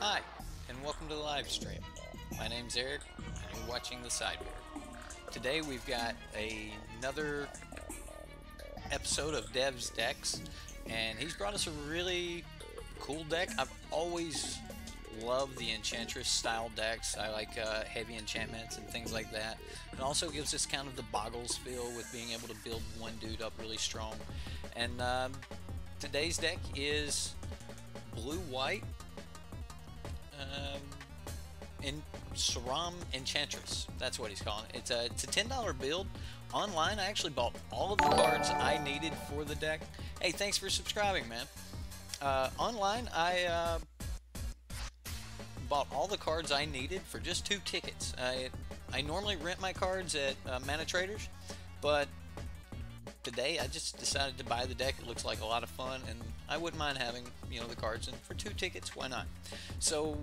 Hi, and welcome to the live stream. My name's Eric, and you're watching the Sideboard. Today we've got another episode of Dev's Decks, and he's brought us a really cool deck. I've always loved the Enchantress style decks. I like heavy enchantments and things like that. It also gives us kind of the Boggles feel with being able to build one dude up really strong. And today's deck is blue-white in Sram Enchantress. That's what he's calling it. It's a $10 build. Online, I actually bought all of the cards I needed for the deck. Hey, thanks for subscribing, man. Online, I bought all the cards I needed for just 2 tickets. I normally rent my cards at Mana Traders, but today I just decided to buy the deck. It looks like a lot of fun, and I wouldn't mind having the cards. And for 2 tickets, why not? So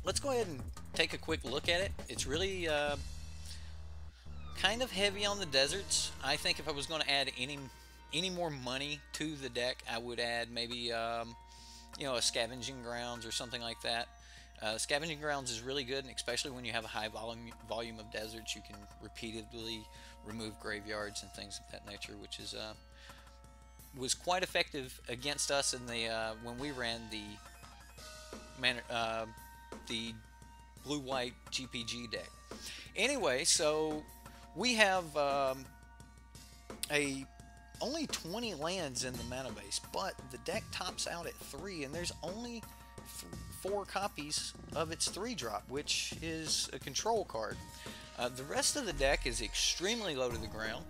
let's go ahead and take a quick look at it. It's really kind of heavy on the deserts. I think if I was going to add any more money to the deck, I would add maybe a scavenging grounds or something like that. Scavenging grounds is really good, and especially when you have a high volume of deserts, you can repeatedly remove graveyards and things of that nature, which is was quite effective against us in the when we ran the blue-white GPG deck. Anyway, so we have only 20 lands in the mana base, but the deck tops out at 3, and there's only 4 copies of its 3-drop, which is a control card. The rest of the deck is extremely low to the ground,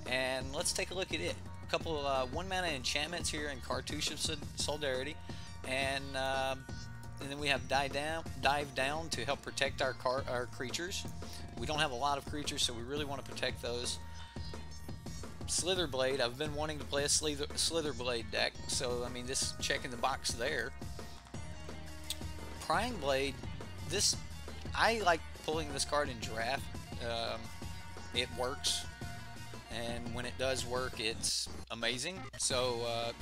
and let's take a look at it. A couple of 1-mana enchantments here in Cartouche of Solidarity, and then we have Dive Down to help protect our creatures. We don't have a lot of creatures, so we really want to protect those. Slitherblade, I've been wanting to play a Slitherblade deck, so I mean, this checking the box there. Prying Blade, I like pulling this card in draft. It works, and when it does work, it's amazing. So a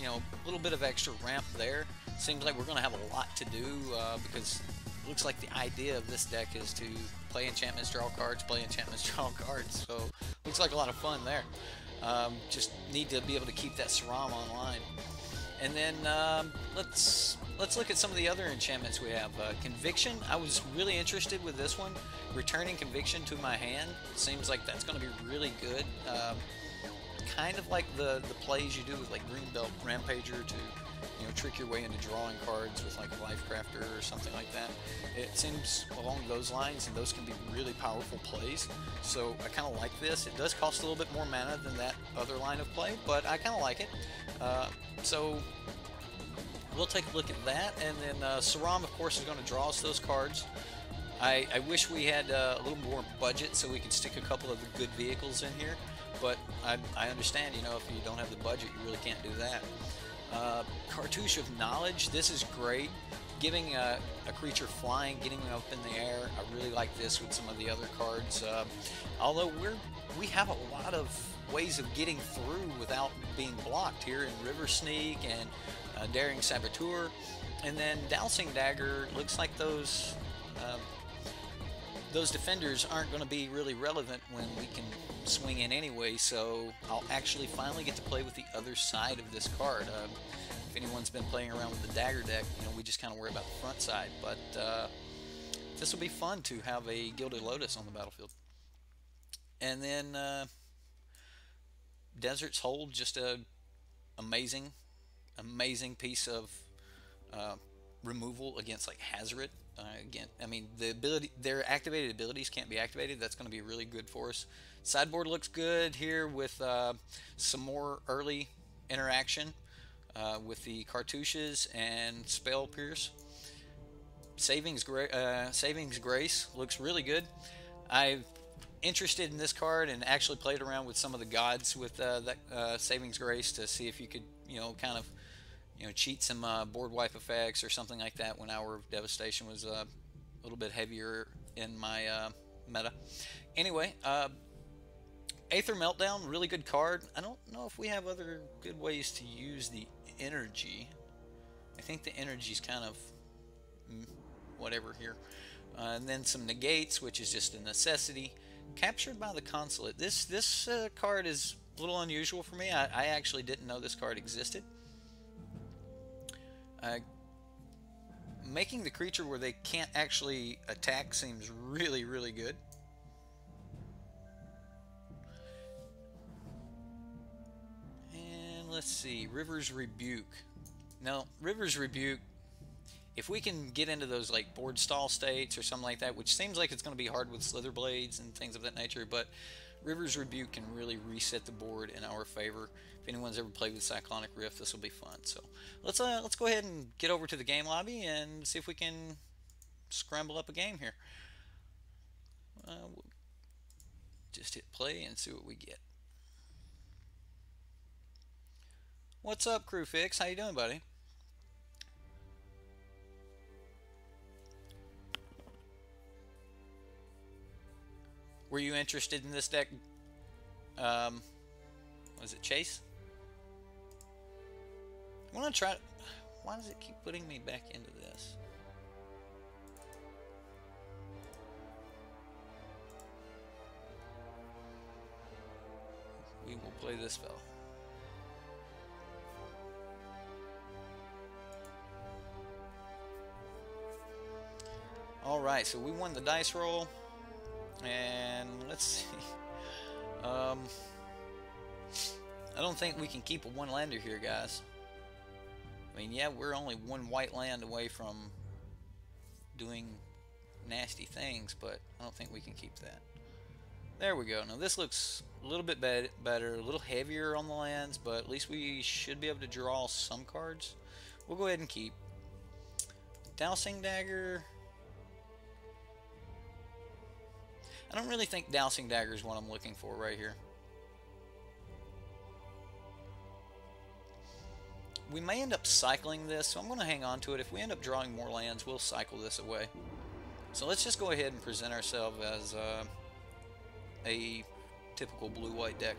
little bit of extra ramp there. Seems like we're going to have a lot to do because it looks like the idea of this deck is to play enchantments, draw cards, play enchantments, draw cards. So looks like a lot of fun there. Just need to be able to keep that Sram online. And then let's look at some of the other enchantments we have. Conviction, I was really interested with this one. Returning Conviction to my hand. Seems like that's going to be really good. Kind of like the plays you do with like Greenbelt Rampager to trick your way into drawing cards with like Lifecrafter or something like that. It seems along those lines, and those can be really powerful plays. So I kind of like this. It does cost a little bit more mana than that other line of play, but I kind of like it. So we'll take a look at that, and then Sram, of course, is going to draw us those cards. I wish we had a little more budget so we could stick a couple of the good vehicles in here, but I understand, if you don't have the budget, you really can't do that. Cartouche of Knowledge, this is great. Giving a creature flying, getting them up in the air. I really like this with some of the other cards. Although we have a lot of ways of getting through without being blocked here in River Sneak and Daring Saboteur. And then Dowsing Dagger, looks like those defenders aren't going to be really relevant when we can swing in anyway, so I'll actually finally get to play with the other side of this card. If anyone's been playing around with the dagger deck, we just kind of worry about the front side, but this will be fun to have a Gilded Lotus on the battlefield. And then Desert's Hold, just a amazing piece of removal against like Hazoret. Again, I mean, their activated abilities can't be activated. That's going to be really good for us. Sideboard looks good here with some more early interaction with the Cartouches and Spell Pierce. Savings Grace looks really good. I'm interested in this card and actually played around with some of the gods with that Savings Grace to see if you could, kind of cheat some board wipe effects or something like that when Hour of Devastation was a little bit heavier in my meta. Anyway, Aether Meltdown, really good card. I don't know if we have other good ways to use the energy. I think the energy is kind of whatever here. And then some negates, which is just a necessity. Captured by the Consulate. This card is a little unusual for me. I actually didn't know this card existed. Making the creature where they can't actually attack seems really, really good. And let's see, River's Rebuke. Now, River's Rebuke, if we can get into those like board stall states or something like that, which seems like it's going to be hard with Slither Blades and things of that nature, but River's Rebuke can really reset the board in our favor. If anyone's ever played with Cyclonic Rift, this will be fun. So let's go ahead and get over to the game lobby and see if we can scramble up a game here. We'll just hit play and see what we get. What's up, Crew Fix? How you doing, buddy? Were you interested in this deck? Was it Chase? I want to try. Why does it keep putting me back into this? We will play this fellow. All right, so we won the dice roll. And let's see. I don't think we can keep a one lander here, guys. I mean, yeah, we're only one white land away from doing nasty things, but I don't think we can keep that. There we go. Now this looks a little bit better, a little heavier on the lands, but at least we should be able to draw some cards. We'll go ahead and keep. Dowsing Dagger. I don't really think Dowsing Dagger is what I'm looking for right here. We may end up cycling this, so I'm going to hang on to it. If we end up drawing more lands, we'll cycle this away. So let's just go ahead and present ourselves as a typical blue-white deck.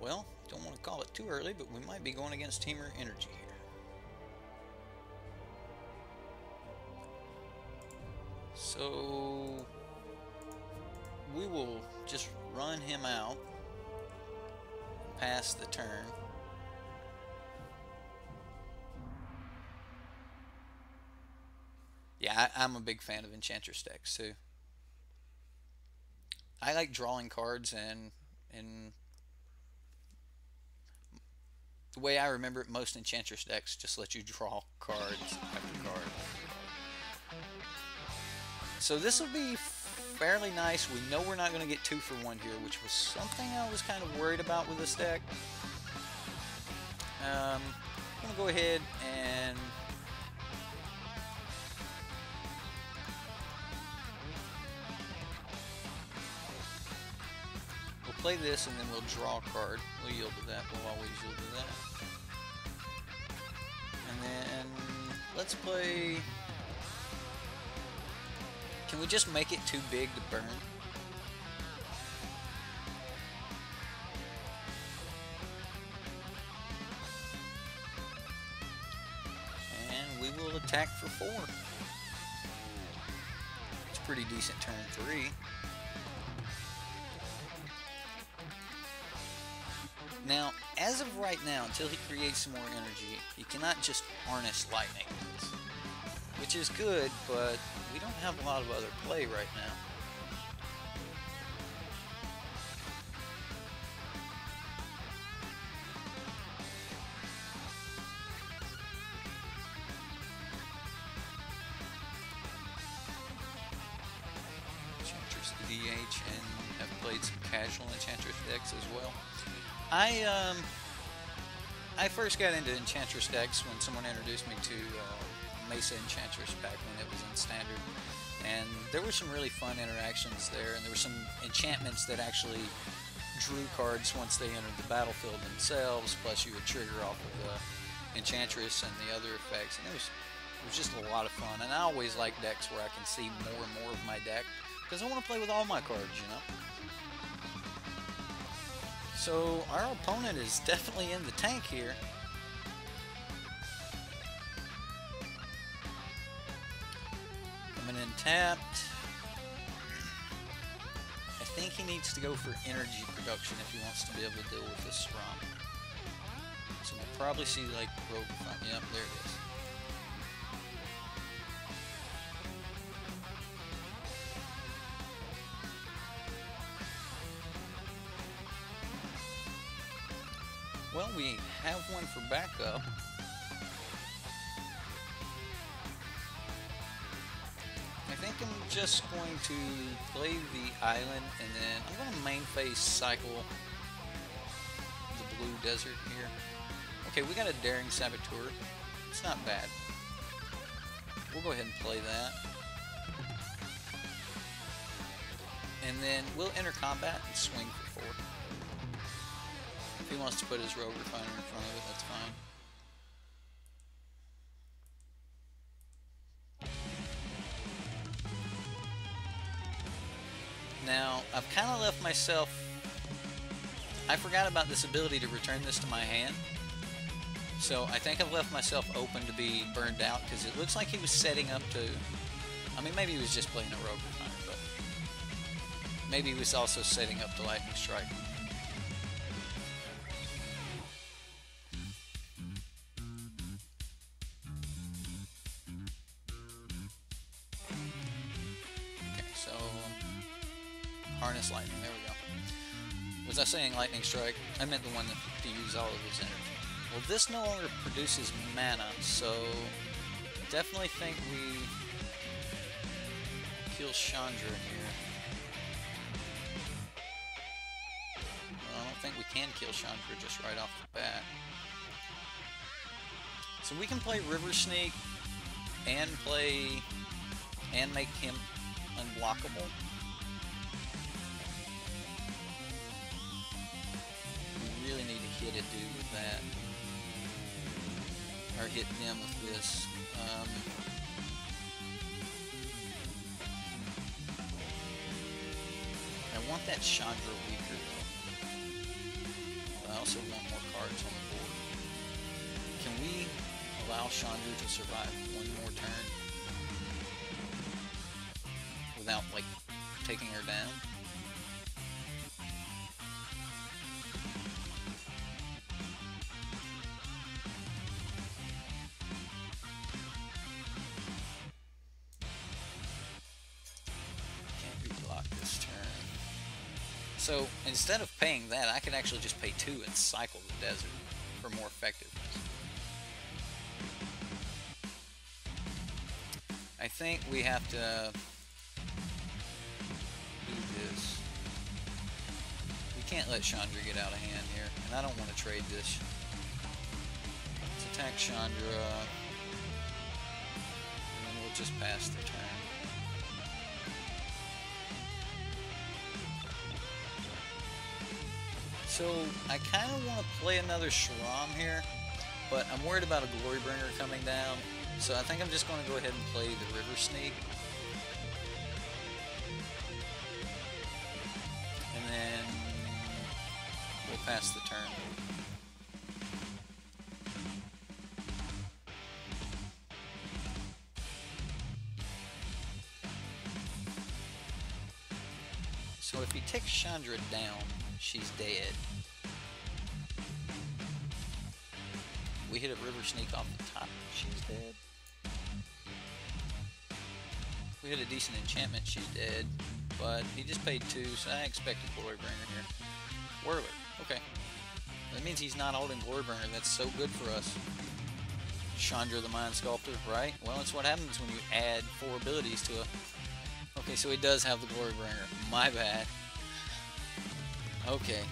Well, don't want to call it too early, but we might be going against Teamer Energy here. So we will just run him out, pass the turn. Yeah, I'm a big fan of Enchantress decks too. I like drawing cards, and the way I remember it, most Enchantress decks just let you draw cards after card. So this will be fairly nice. We know we're not going to get 2 for 1 here, which was something I was kind of worried about with this deck. I'm going to go ahead and we'll play this, and then we'll draw a card. We'll yield to that. We'll always yield to that. And then let's play. Can we just make it too big to burn? And we will attack for 4. It's a pretty decent turn 3. Now, as of right now, until he creates some more energy, he cannot just harness lightning, which is good, but we don't have a lot of other play right now. Enchantress DH, and have played some casual Enchantress decks as well. I first got into Enchantress decks when someone introduced me to Mesa Enchantress back when it was in Standard, and there were some really fun interactions there, and there were some enchantments that actually drew cards once they entered the battlefield themselves, plus you would trigger off of the Enchantress and the other effects, and it was just a lot of fun. And I always like decks where I can see more and more of my deck, because I want to play with all my cards, you know. So our opponent is definitely in the tank here. Coming in tapped. I think he needs to go for energy production if he wants to be able to deal with this Sram. So we'll probably see like rogue front. Yep, there it is. Well, we have one for backup. I think I'm just going to play the island, and then I'm going to main phase cycle the blue desert here. Okay, we got a Daring Saboteur. It's not bad. We'll go ahead and play that. And then we'll enter combat and swing for 4. If he wants to put his rogue refiner in front of it, that's fine. Now, I've kind of left myself... I forgot about this ability to return this to my hand. So I think I've left myself open to be burned out, because it looks like he was setting up to... I mean, maybe he was just playing a rogue refiner, but... maybe he was also setting up to lightning strike. Harness lightning, there we go. Was I saying lightning strike? I meant the one that to use all of his energy. Well, this no longer produces mana, so definitely think we kill Chandra here. Well, I don't think we can kill Chandra just right off the bat. So we can play River Sneak and make him unblockable. Really need to hit a dude with that, or hit them with this. I want that Chandra weaker though. I also want more cards on the board. Can we allow Chandra to survive one more turn without like taking her down? So instead of paying that, I could actually just pay 2 and cycle the desert for more effectiveness. I think we have to do this. We can't let Chandra get out of hand here, and I don't want to trade this. Let's attack Chandra, and then we'll just pass the turn. So, I kind of want to play another Sram here, but I'm worried about a Glorybringer coming down, so I think I'm just going to go ahead and play the River Sneak. And then we'll pass the turn. So if he takes Chandra down, she's dead. We hit a River Sneak off the top, she's dead. We hit a decent enchantment, she's dead. But he just paid 2, so I expect a Glorybringer here. Whirler, okay. That means he's not holding Glorybringer, that's so good for us. Chandra the Mind Sculptor, right? Well, that's what happens when you add 4 abilities to a... Okay, so he does have the Glorybringer, my bad. Okay,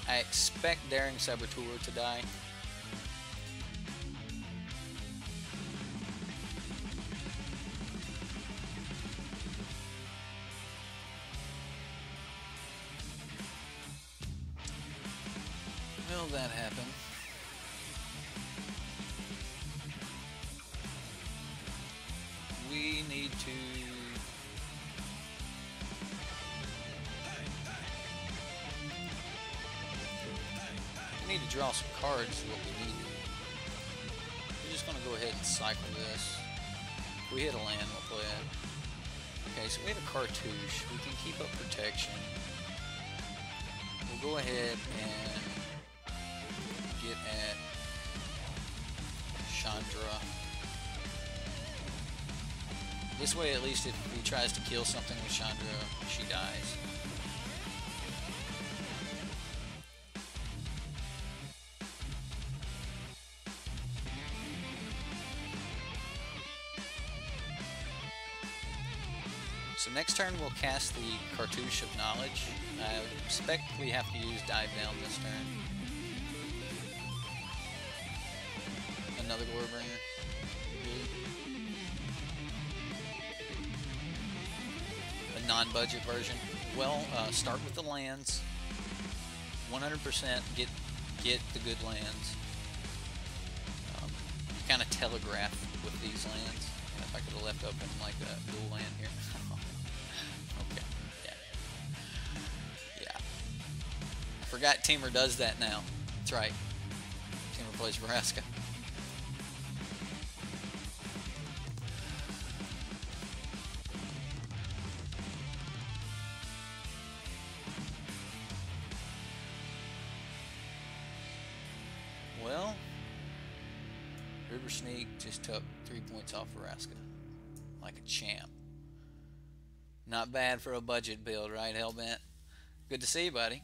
I expect Daring Saboteur to die. Will that happen? We need to... draw some cards is what we need. We're just going to go ahead and cycle this. If we hit a land, we'll play it. Okay, so we have a cartouche. We can keep up protection. We'll go ahead and get at Chandra. This way, at least, if he tries to kill something with Chandra, she dies. So next turn we'll cast the Cartouche of Knowledge. I expect we have to use Dive Down this turn. Another Glorybringer. A non-budget version. Well, start with the lands. 100% get the good lands. Kind of telegraph with these lands. If I could have left open like a dual land here. Okay. Yeah. I forgot Teamer does that now. That's right. Teamer plays Vraska. Well, River Sneak just took 3 points off Vraska. Like a champ. Not bad for a budget build, right, Hellbent? Good to see you, buddy.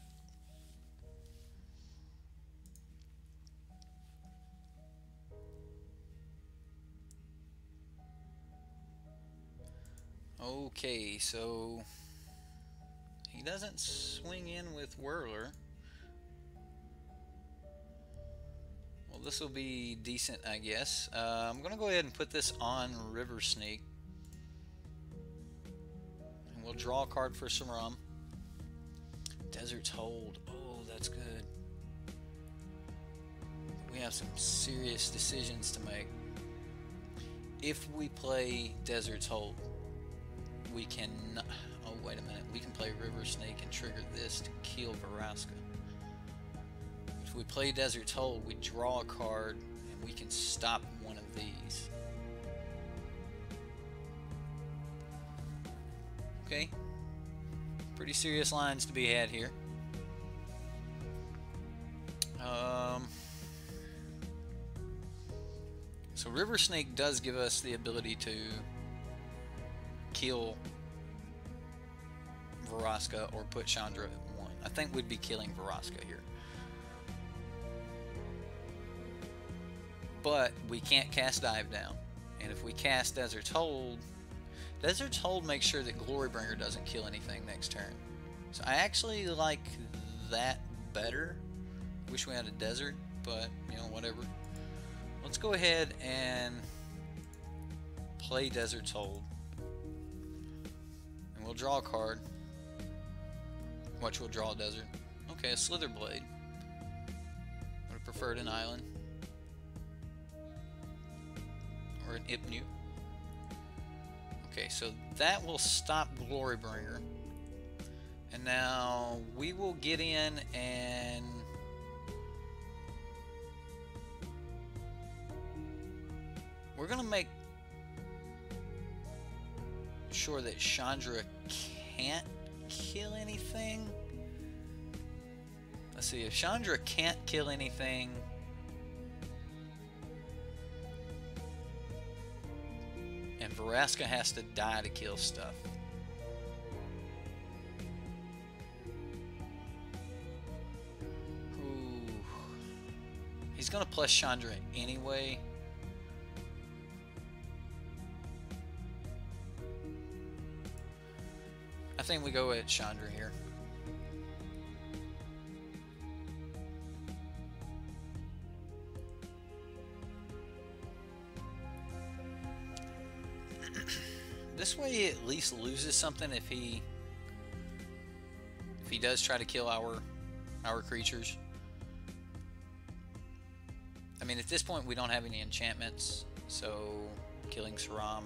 Okay, so he doesn't swing in with Whirler. Well, this will be decent, I guess. I'm going to go ahead and put this on River Sneak. And we'll draw a card for Sram. Desert's Hold. Oh, that's good. We have some serious decisions to make. If we play Desert's Hold, we can... Oh, wait a minute. We can play River Snake and trigger this to kill Vraska. If we play Desert's Hold, we draw a card and we can stop one of these. Okay. Pretty serious lines to be had here. So River Snake does give us the ability to kill Vraska or put Chandra at 1. I think we'd be killing Vraska here. But we can't cast Dive Down. And if we cast Desert's Hold makes sure that Glorybringer doesn't kill anything next turn. So I actually like that better. Wish we had a desert, but you know, whatever. Let's go ahead and play Desert's Hold. And we'll draw a card. Watch, we'll draw a desert. Okay, a Slitherblade. Would have preferred an island. Or an Ipnu. Okay, so that will stop Glorybringer. And now we will get in and we're going to make sure that Chandra can't kill anything. Let's see, if Chandra can't kill anything, and Vraska has to die to kill stuff. Ooh. He's going to plus Chandra anyway. I think we go at Chandra here. This way he at least loses something if he does try to kill our creatures. I mean, at this point we don't have any enchantments, so killing Sram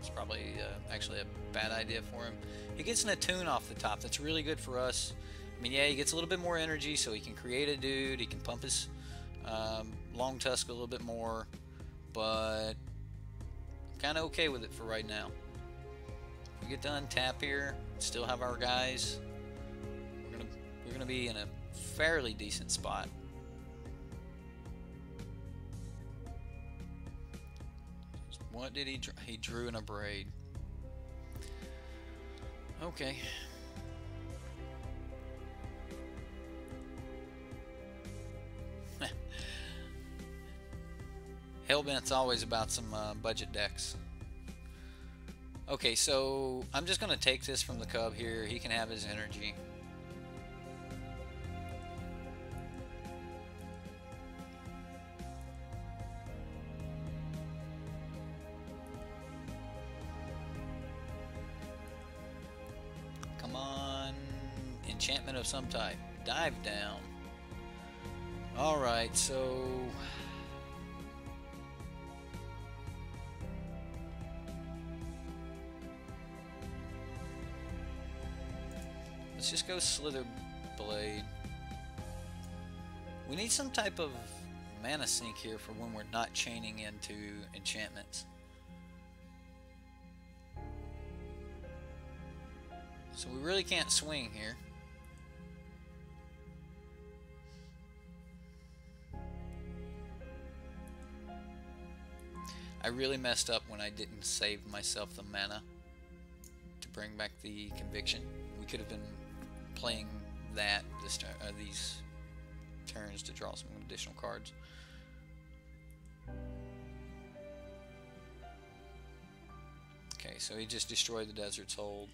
is probably actually a bad idea for him. He gets an attune off the top. That's really good for us. I mean, yeah, he gets a little bit more energy, so he can create a dude. He can pump his long tusk a little bit more, but kind of okay with it for right now. We get done tap here, still have our guys. We're gonna be in a fairly decent spot. What did he draw? He drew in a braid. Okay. Hellbent's always about some budget decks. Okay, so I'm just gonna take this from the cub here. He can have his energy. Come on, enchantment of some type. Dive down. Alright, so let's just go Slither Blade. We need some type of mana sink here for when we're not chaining into enchantments. So we really can't swing here. I really messed up when I didn't save myself the mana to bring back the conviction. We could have been playing that this these turns to draw some additional cards. Okay, so he just destroyed the Desert's Hold.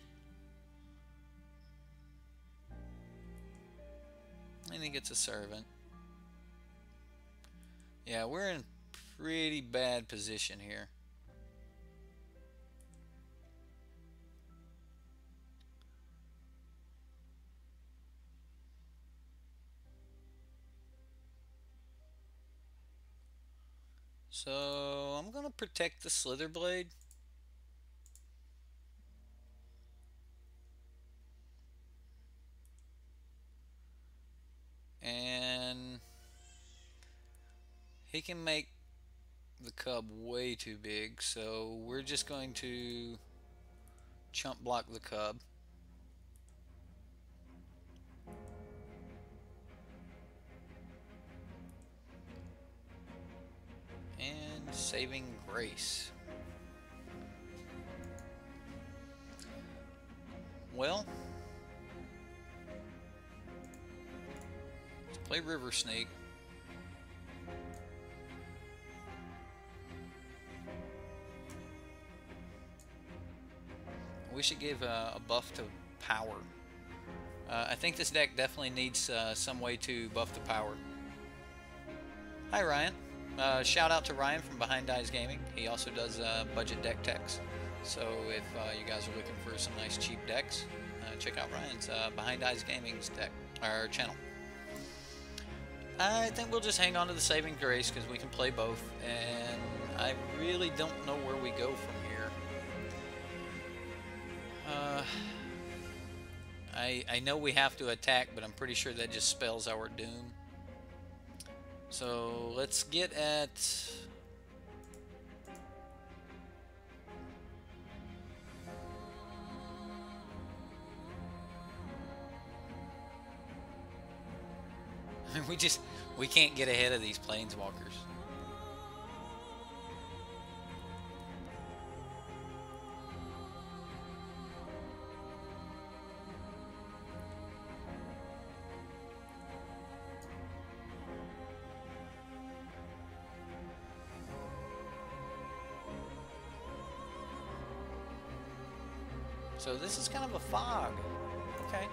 And he gets a Servant. Yeah, we're in pretty bad position here. So I'm gonna protect the Slither Blade. And he can make the cub way too big, so we're just going to chump block the cub. And saving grace. Well, let's play River Snake. We should give a buff to power. I think this deck definitely needs some way to buff the power. Hi Ryan. Shout out to Ryan from Behind Eyes Gaming. He also does budget deck techs. So if you guys are looking for some nice cheap decks, check out Ryan's Behind Eyes Gaming's deck, our channel. I think we'll just hang on to the saving grace because we can play both, and I really don't know where we go from here. I know we have to attack, but I'm pretty sure that just spells our doom. So let's get at we can't get ahead of these planeswalkers. So this is kind of a fog. Okay.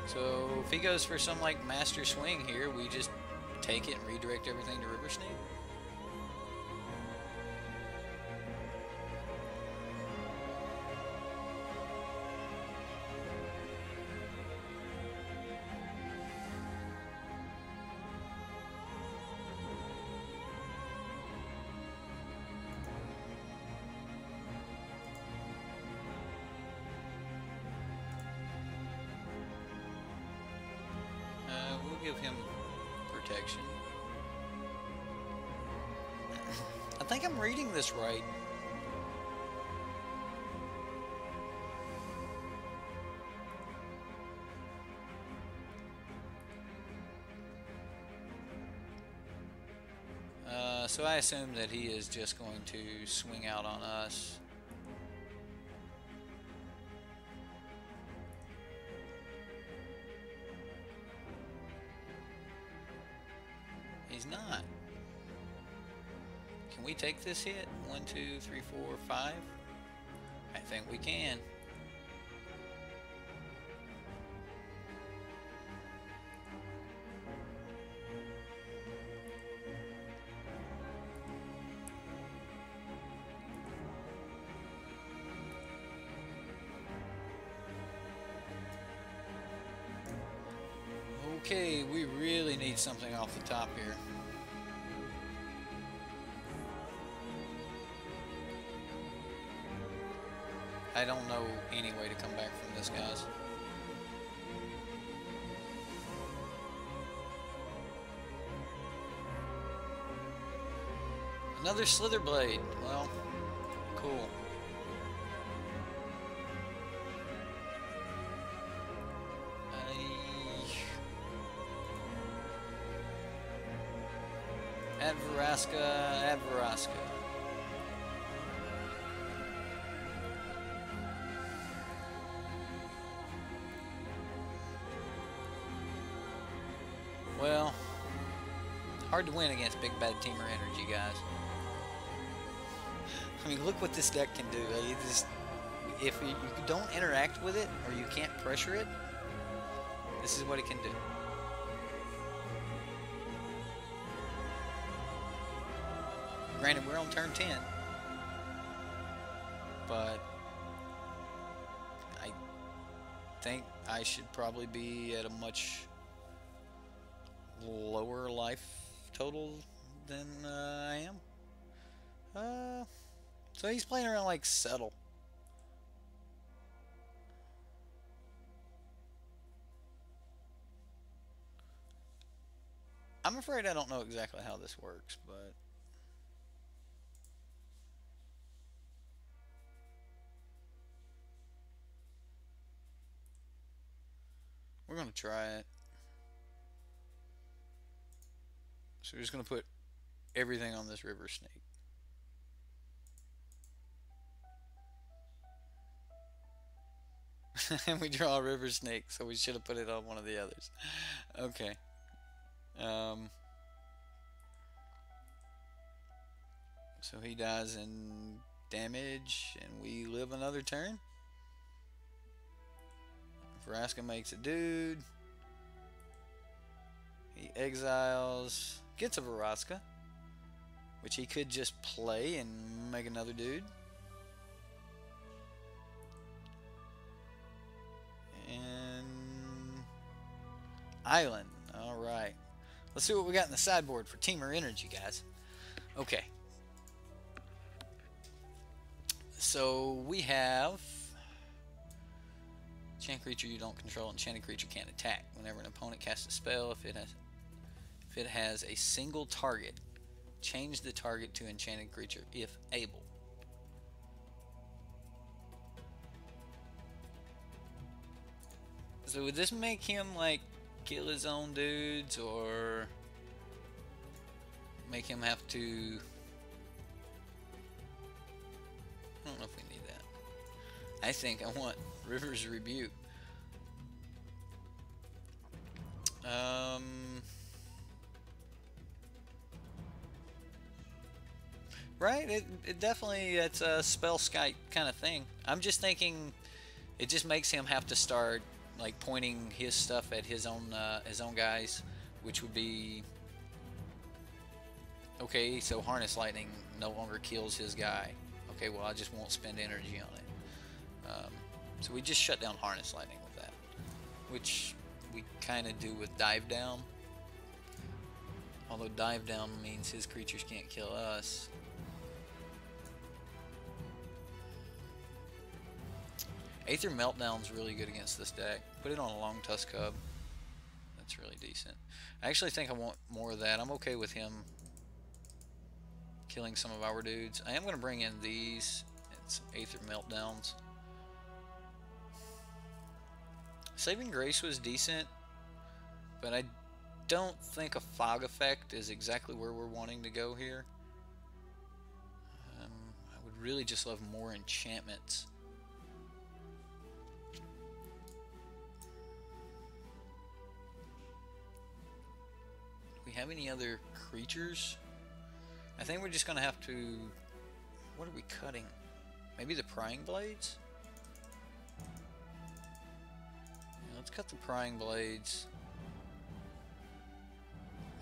So if he goes for some like master swing here, we just take it and redirect everything to River Snake. protection. I think I'm reading this right. So I assume that he is just going to swing out on us. He's not. Can we take this hit? 1, 2, 3, 4, 5? I think we can. Okay, we really need something off the top here. I don't know any way to come back from this, guys. Another Slither Blade. Well, cool. Add Vraska. Well, hard to win against Big Bad Teamer Energy, guys. I mean, look what this deck can do. If you don't interact with it, or you can't pressure it, this is what it can do. Granted, we're on turn 10, but I think I should probably be at a much lower life total than I am. So he's playing around like Settle. I'm afraid I don't know exactly how this works, but we're going to try it. So we're just going to put everything on this river snake. And we draw a river snake, so we should have put it on one of the others. Okay. So he dies in damage, and we live another turn. Vraska makes a dude. He exiles, gets a Vraska, which he could just play and make another dude. And Island. Alright. Let's see what we got in the sideboard for Teamer Energy, guys. Okay. So we have enchanted creature you don't control. Enchanted creature can't attack. Whenever an opponent casts a spell, if it has a single target, change the target to enchanted creature if able. So would this make him like kill his own dudes, or make him have to? I don't know if we need that. I think I want River's Rebuke. Right, it definitely, it's a spell skite kind of thing. I'm just thinking it just makes him have to start like pointing his stuff at his own guys, which would be okay. So Harness Lightning no longer kills his guy. Okay, well I just won't spend energy on it. So we just shut down Harness Lightning with that, which we kind of do with Dive Down. Although Dive Down means his creatures can't kill us. Aether Meltdown's really good against this deck. Put it on a Long Tusk Cub. That's really decent. I actually think I want more of that. I'm okay with him killing some of our dudes. I am going to bring in these and some Aether Meltdowns. Saving Grace was decent, but I don't think a Fog Effect is exactly where we're wanting to go here. I would really just love more enchantments. Do we have any other creatures? I think we're just going to have to... What are we cutting? Maybe the Prying Blades? Yeah, let's cut the Prying Blades.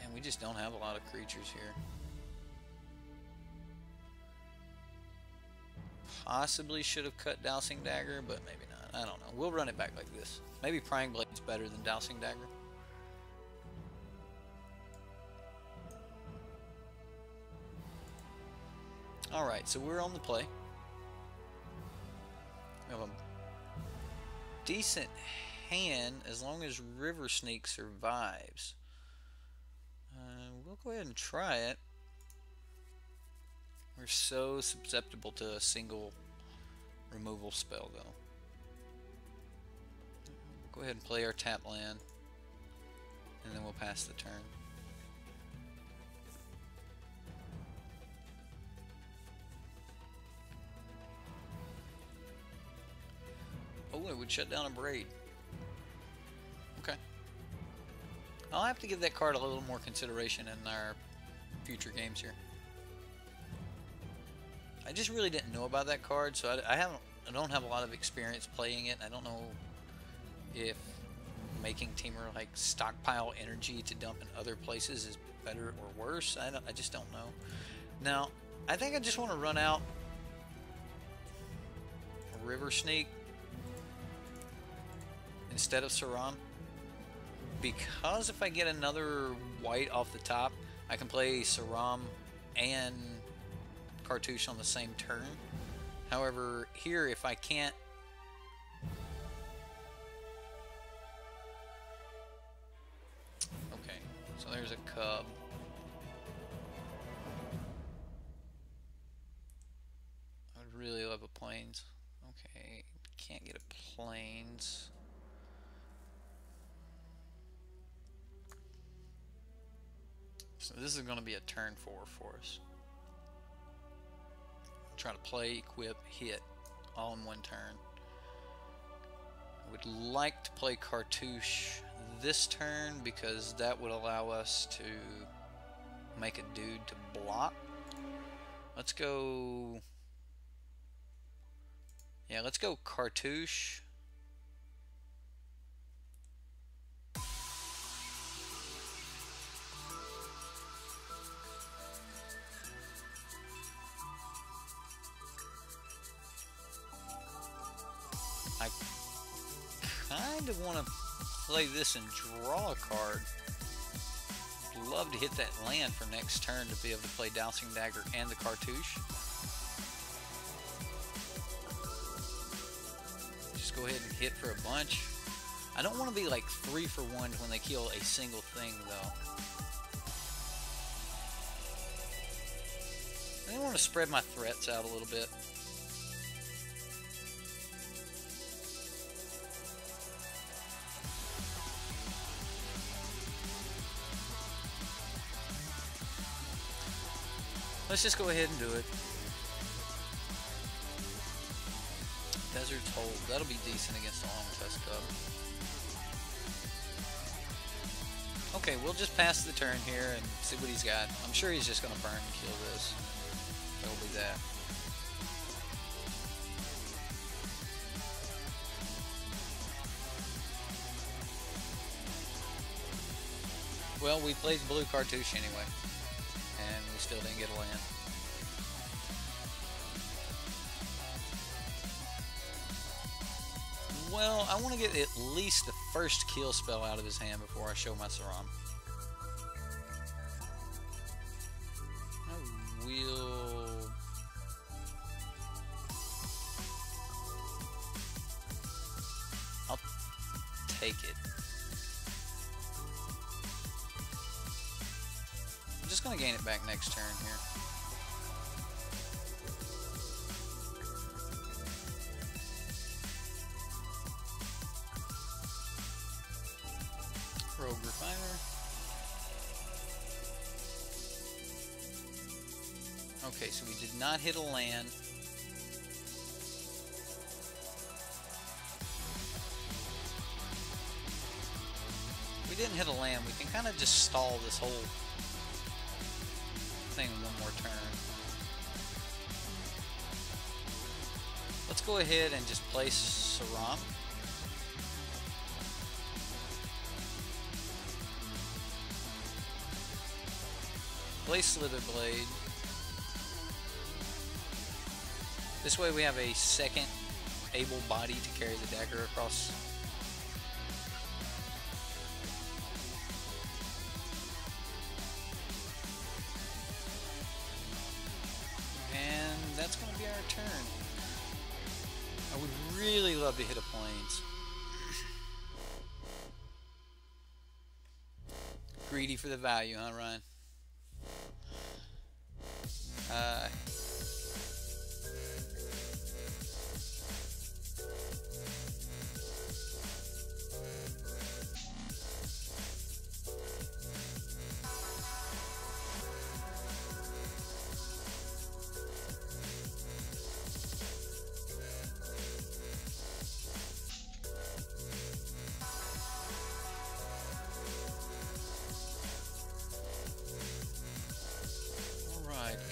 Man, we just don't have a lot of creatures here. Possibly should have cut Dowsing Dagger, but maybe not. I don't know. We'll run it back like this. Maybe Prying Blade's better than Dowsing Dagger. Alright, so we're on the play. We have a decent hand as long as River Sneak survives. We'll go ahead and try it. We're so susceptible to a single removal spell, though. We'll go ahead and play our tap land, and then we'll pass the turn. Oh, it would shut down a Braid. Okay. I'll have to give that card a little more consideration in our future games here. I just really didn't know about that card, so I don't have a lot of experience playing it. I don't know if making Temur like stockpile energy to dump in other places is better or worse. I just don't know. Now, I think I just want to run out a River Sneak instead of Sram, because if I get another white off the top, I can play Sram and Cartouche on the same turn. However, here if I can't... Okay, so there's a cub. I would really love a plains. Okay, can't get a plains. So this is going to be a turn 4 for us. Try to play, equip, hit, all in one turn. I would like to play Cartouche this turn because that would allow us to make a dude to block. Let's go... Yeah, let's go Cartouche. I kind of want to play this and draw a card. Love to hit that land for next turn to be able to play Dowsing Dagger and the Cartouche. Just go ahead and hit for a bunch. I don't want to be like 3 for 1 when they kill a single thing, though. I want to spread my threats out a little bit. Let's just go ahead and do it. Desert's Hold. That'll be decent against the Long Tusk Cub. Okay, we'll just pass the turn here and see what he's got. I'm sure he's just going to burn and kill this. That'll be that. Well, we played blue Cartouche anyway. And we still didn't get a land. Well, I want to get at least the first kill spell out of his hand before I show my Sram. I will... I'll take it. just going to gain it back next turn here. Rogue Refiner. Okay, so we did not hit a land. We didn't hit a land. We can kind of just stall this whole thing one more turn. Let's go ahead and just place Sram. Place Slither Blade. This way we have a second able body to carry the dagger across. And that's going to be our turn. I would really love to hit a plains. Greedy for the value, huh, Ryan?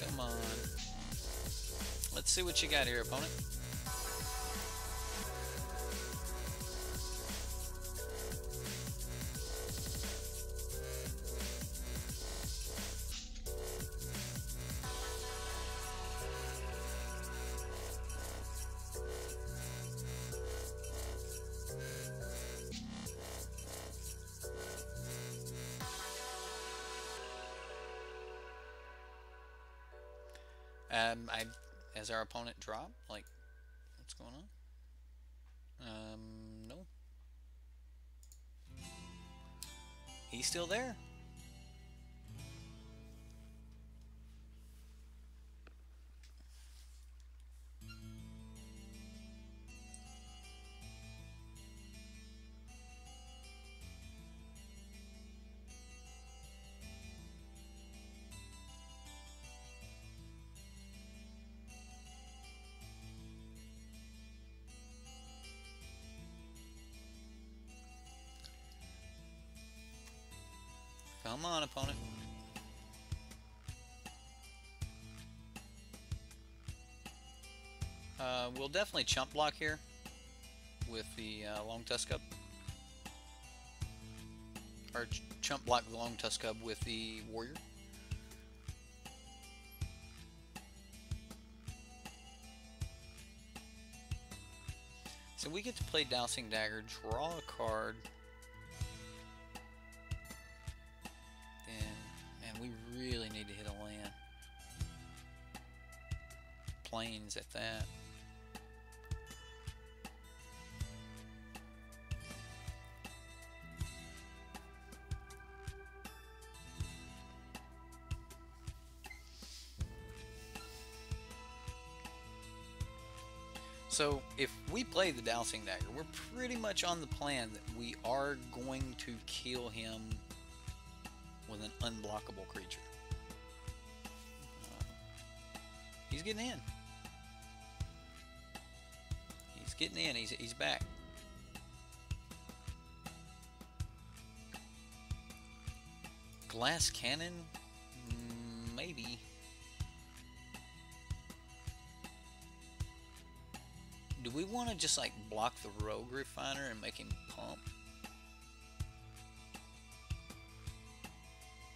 Come on. Let's see what you got here, opponent. Has our opponent dropped? Like, what's going on? No. He's still there. Come on, opponent. We'll definitely chump block here with the Long Tusk Cub. Or chump block the Long Tusk Cub with the Warrior. So we get to play Dousing Dagger, draw a card. And we really need to hit a land. Plains at that. So if we play the Dousing Dagger, we're pretty much on the plan that we are going to kill him with an unblockable creature. He's getting in. He's getting in. He's back. Glass Cannon? Maybe. Do we want to just like block the Rogue Refiner and make him pump?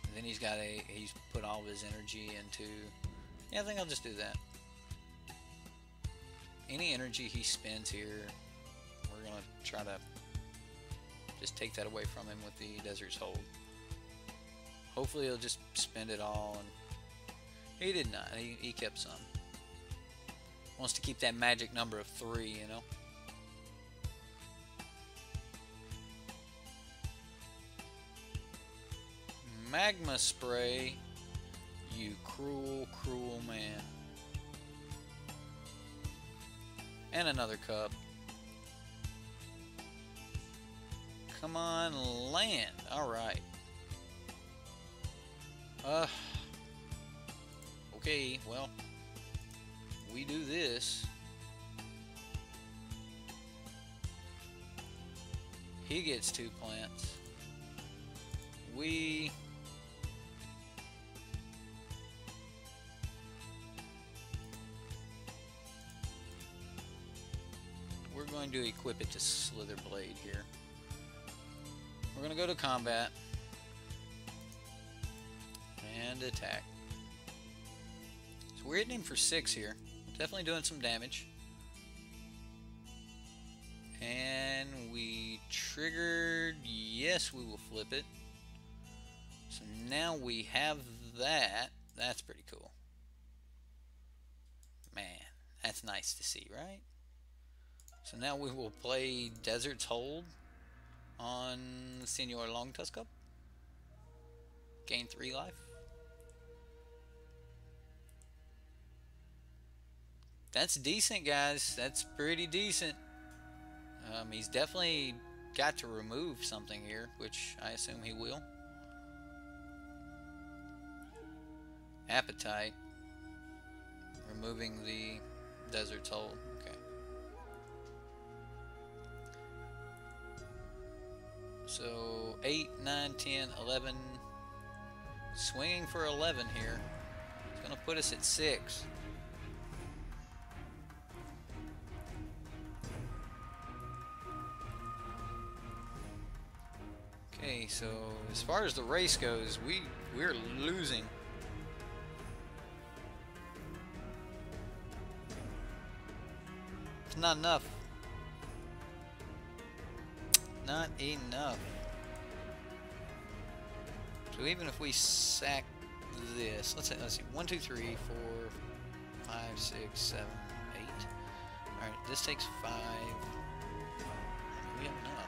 And then he's put all of his energy into... Yeah, I think I'll just do that. Any energy he spends here, we're going to try to just take that away from him with the Desert's Hold. Hopefully he'll just spend it all, and he did not. He kept some. Wants to keep that magic number of 3, you know. Magma Spray. You cruel, cruel man. And another cup. Come on, land. Alright. Okay, well, we do this. He gets 2 plants. We're going to equip it to Slither Blade here. We're going to go to combat and attack. So we're hitting him for 6 here. Definitely doing some damage. And we triggered. Yes, we will flip it. So now we have that. That's pretty cool. Man, that's nice to see, right? So now we will play Desert's Hold on Senor Longtuskup. Gain 3 life. That's decent, guys. That's pretty decent. He's definitely got to remove something here, which I assume he will. Appetite. Removing the Desert's Hold. Okay. So 8, 9, 10, 11. Swinging for 11 here. It's going to put us at 6. Okay, so as far as the race goes, we're losing. It's not enough. Not enough. So even if we sack this, let's see, 1, 2, 3, 4, 5, 6, 7, 8. All right, this takes 5. We have enough.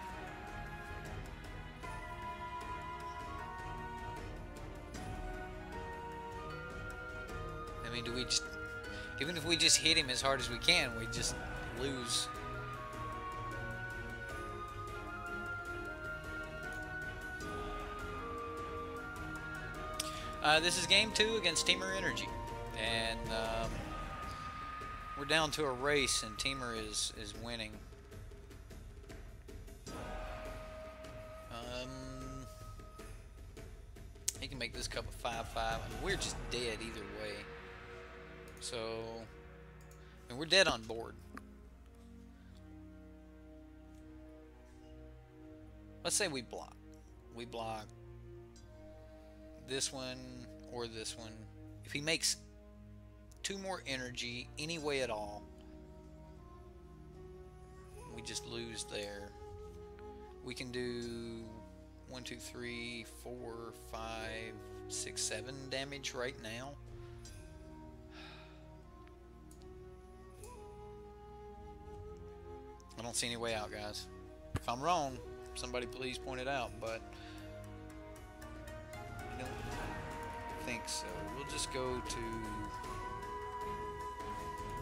I mean, do we just, even if we just hit him as hard as we can, we just lose. This is game 2 against Teamer Energy, and we're down to a race, and Teamer is winning. He can make this cup a 5-5, and we're just dead either way. So, and we're dead on board. Let's say we block. We block this one or this one. If he makes 2 more energy any way at all, we just lose there. We can do 1, 2, 3, 4, 5, 6, 7 damage right now. I don't see any way out, guys. If I'm wrong, somebody please point it out, but I don't think so. We'll just go to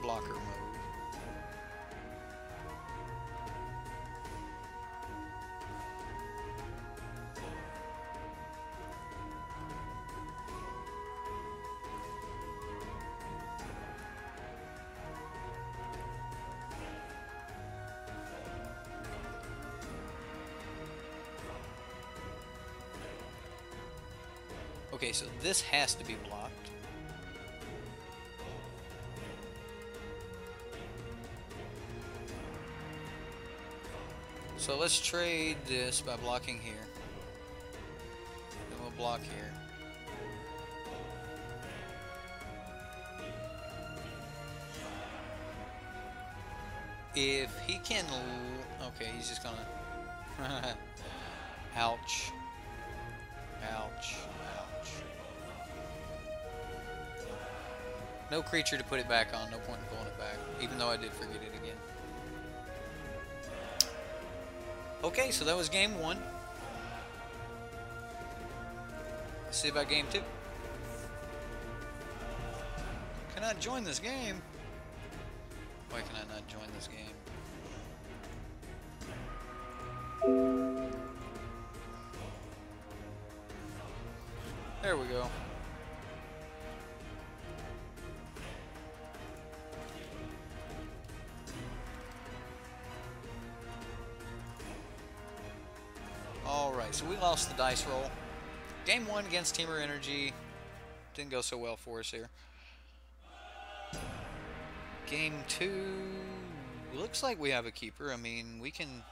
blocker mode. Okay, so this has to be blocked. So let's trade this by blocking here. Then we'll block here. If he can... Okay, he's just gonna... Ouch. Ouch. No creature to put it back on, no point in pulling it back, even though I did forget it again. Okay, so that was game 1. Let's see about game 2. Can I join this game? Why can I not join this game? There we go. Alright, so we lost the dice roll. Game 1 against Teamer Energy. Didn't go so well for us here. Game 2. Looks like we have a keeper. I mean, we can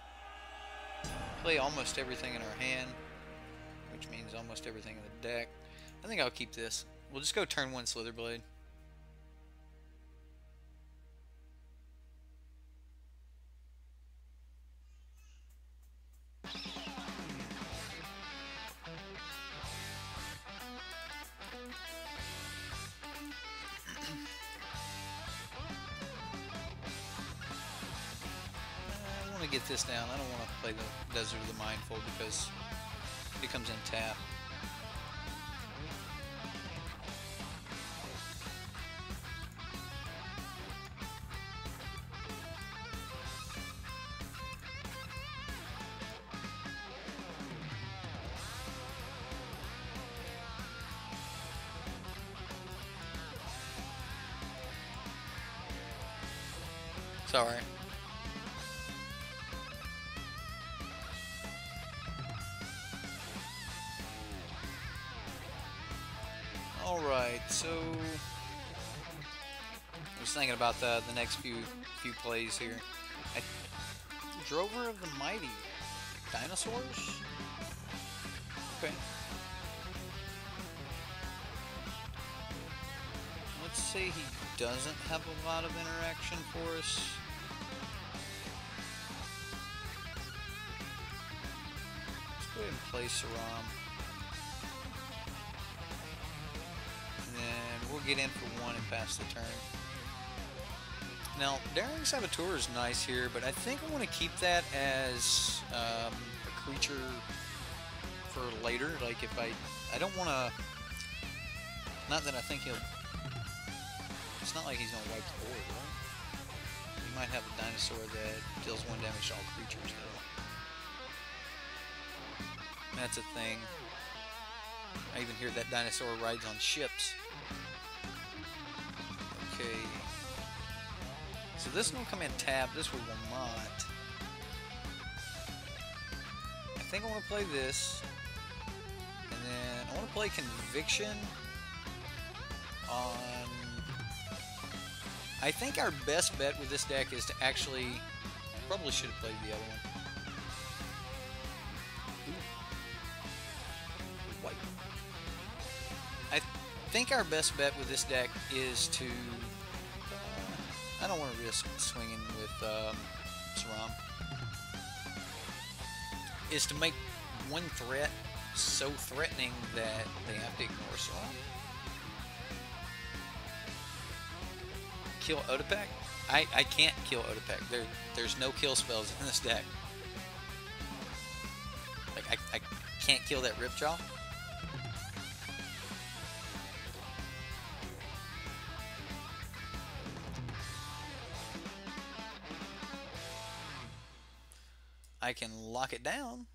play almost everything in our hand, which means almost everything in the deck. I think I'll keep this. We'll just go turn 1 Slitherblade. Get this down. I don't want to play the Desert of the Mindful because it comes in tap. It's alright. Alright, so I was thinking about the next few plays here. Drover of the Mighty. Dinosaurs? Okay. Let's say he doesn't have a lot of interaction for us. Let's go ahead and play Sram. We'll get in for 1 and pass the turn. Now, Daring Saboteur is nice here, but I think I want to keep that as a creature for later. Like, if I don't want to... Not that I think he'll... It's not like he's going to wipe the board, right? He might have a dinosaur that deals 1 damage to all creatures, though. That's a thing. I even hear that dinosaur rides on ships. Okay, so this one will come in tab, this one will not. I think I want to play this, and then I want to play Conviction on... I think our best bet with this deck is to actually... Probably should have played the other one. Ooh. White. I think our best bet with this deck is to... I don't want to risk swinging with Sram. Is to make 1 threat so threatening that they have to ignore Sram. Kill Otepec? I can't kill Otepec. There's no kill spells in this deck. Like I can't kill that Ripjaw. I can lock it down.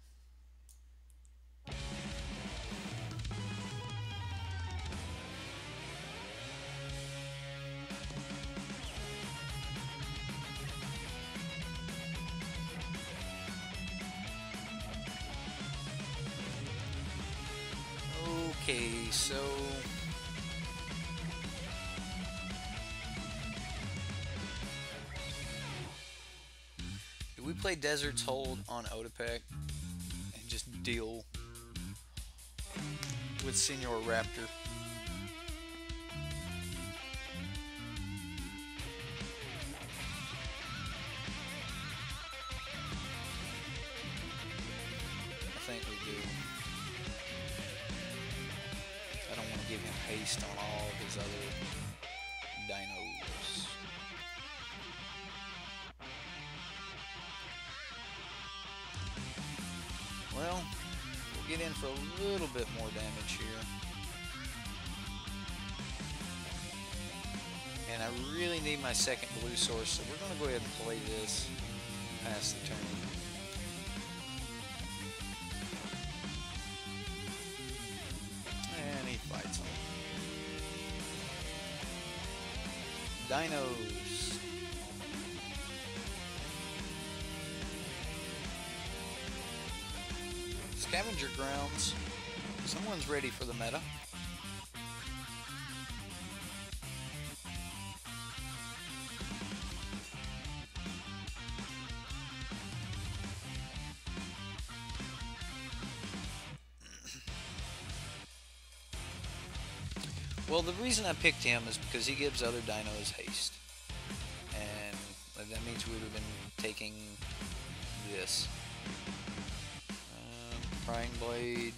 Okay, so we play Desert's Hold on Otepec and just deal with Senior Raptor. I think we do. I don't want to give him haste on all his other dinos. Well, we'll get in for a little bit more damage here. And I really need my second blue source, so we're going to go ahead and play this past the turn. And he fights him. Dinos. Scavenger grounds. Someone's ready for the meta. Well, the reason I picked him is because he gives other dinos haste. And that means we would have been taking this. Prying Blade.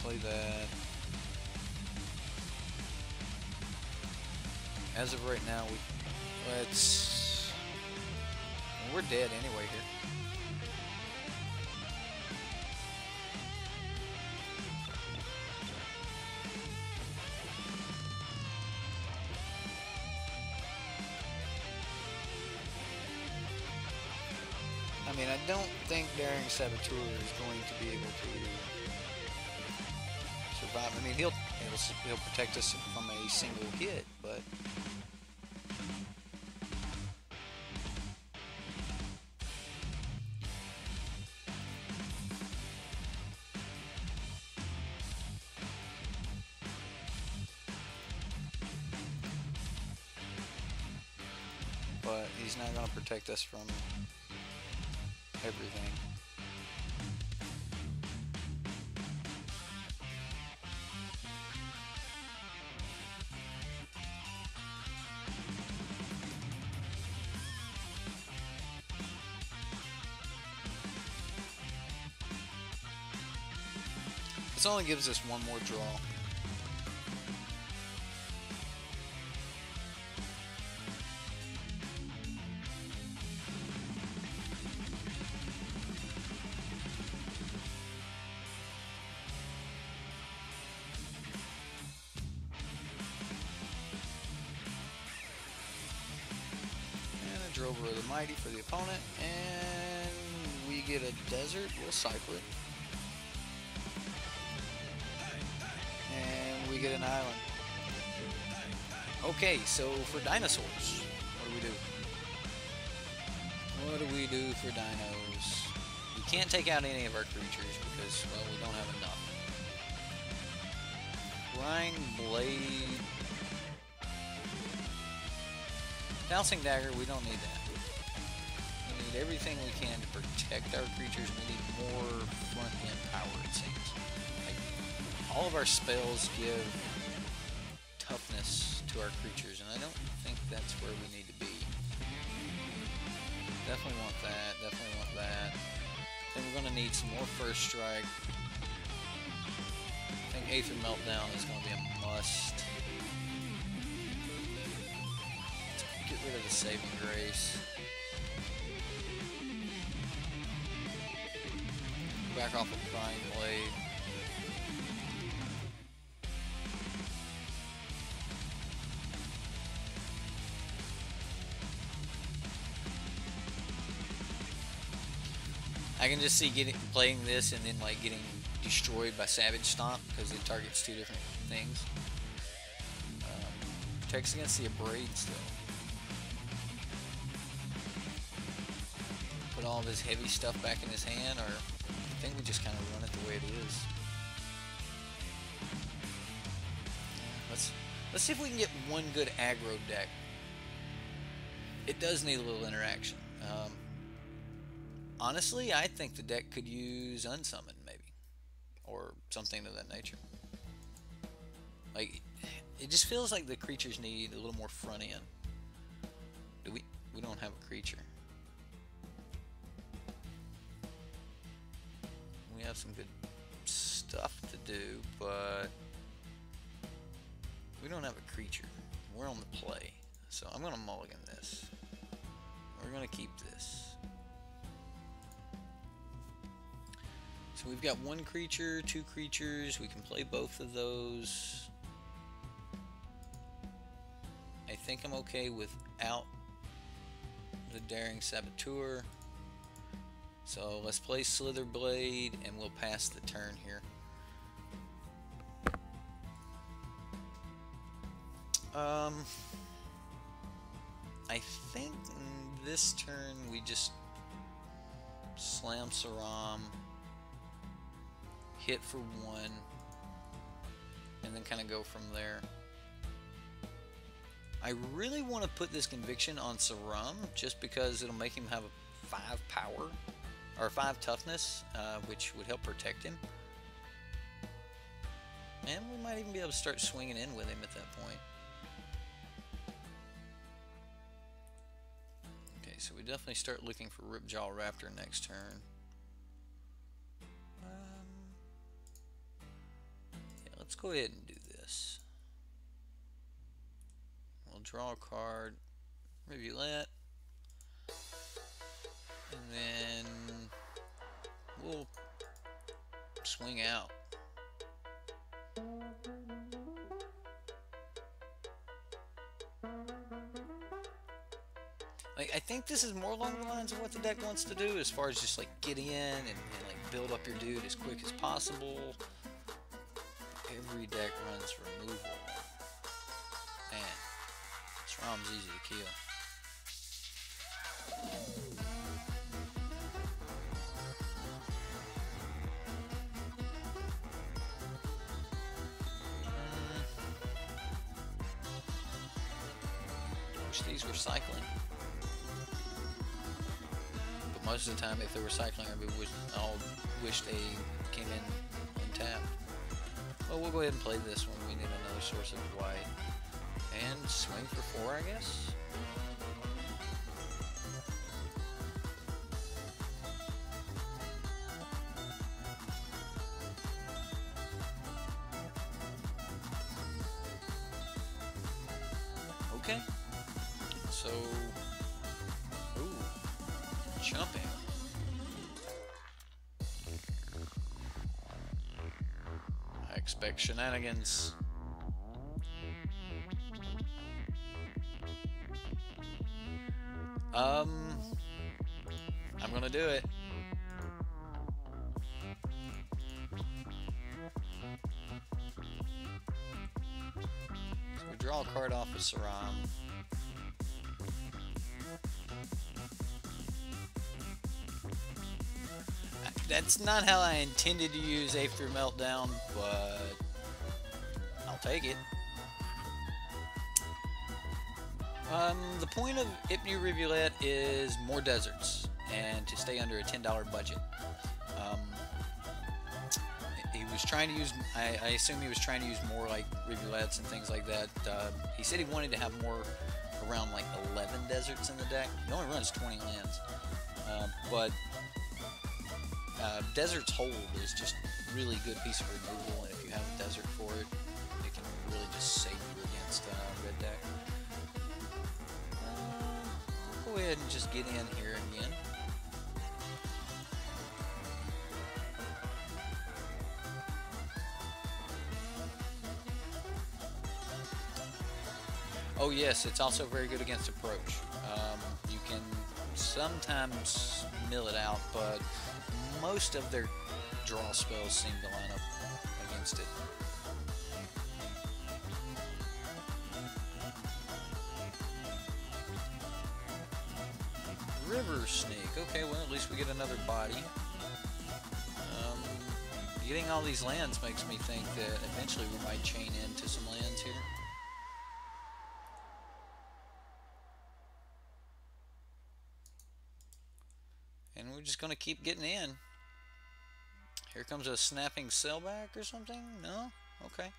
Play that. As of right now, let's... well, we're dead anyway here. I mean, I don't think Daring Saboteur is going to be able to survive. I mean, he'll protect us from a single hit, but he's not going to protect us from everything. This only gives us one more draw. Drover of the Mighty for the opponent, and we get a desert. We'll cycle it, and we get an island. Okay, so for dinosaurs, what do? What do we do for dinos? We can't take out any of our creatures because, well, we don't have enough. Prying Blade. Bouncing Dagger, we don't need that. We need everything we can to protect our creatures. We need more front-end power, it seems. Like, all of our spells give toughness to our creatures, and I don't think that's where we need to be. Definitely want that, definitely want that. Then we're going to need some more First Strike. I think Aether Meltdown is going to be a must. Get rid of the Saving Grace. Back off of Prying Blade. I can just see playing this and then like getting destroyed by Savage Stomp because it targets two different things. Protects against the Abrade still. Put all of his heavy stuff back in his hand, or I think we just kind of run it the way it is. Let's see if we can get one good aggro deck. It does need a little interaction. Honestly, I think the deck could use Unsummon, maybe, or something of that nature. Like, it just feels like the creatures need a little more front end. We don't have a creature. We have some good stuff to do, but we don't have a creature. We're on the play, so I'm gonna mulligan this. We're gonna keep this. So we've got one creature, two creatures. We can play both of those. I think I'm okay without the Daring Saboteur. So let's play Slitherblade and we'll pass the turn here. I think this turn we just slam Sram, hit for 1, and then kind of go from there. I really want to put this Conviction on Sram just because it'll make him have a 5 power or 5 toughness, which would help protect him. And we might even be able to start swinging in with him at that point. Okay, so we definitely start looking for Ripjaw Raptor next turn. Yeah, let's go ahead and do this. We'll draw a card, Rivulet, and then we'll swing out. Like, I think this is more along the lines of what the deck wants to do, as far as just like get in and like build up your dude as quick as possible. Every deck runs removal. Man, Sram's easy to kill. Wish these were cycling. But most of the time, if they were cycling, I'll wish they came in untapped. Well, we'll go ahead and play this one. We need another source of white. And swing for 4, I guess? Okay. So, ooh, jumping. I expect shenanigans. I'm gonna do it. So we draw a card off of Sram. That's not how I intended to use After Meltdown, but I'll take it. The point of Ipnu Rivulet is more deserts and to stay under a $10 budget. He was trying to use, I assume he was trying to use more like Rivulets and things like that. He said he wanted to have more around like 11 deserts in the deck. He only runs 20 lands. But Desert's Hold is just a really good piece of removal, and if you have a desert for it, it can really just save you against red deck. We'll go ahead and just get in here again. Oh yes, it's also very good against approach. You can sometimes mill it out, but most of their draw spells seem to line up against it. River Snake. Okay, well, at least we get another body. Getting all these lands makes me think that eventually we might chain into some lands here. And we're just going to keep getting in. Here comes a Snapping Sailback or something? No? Okay.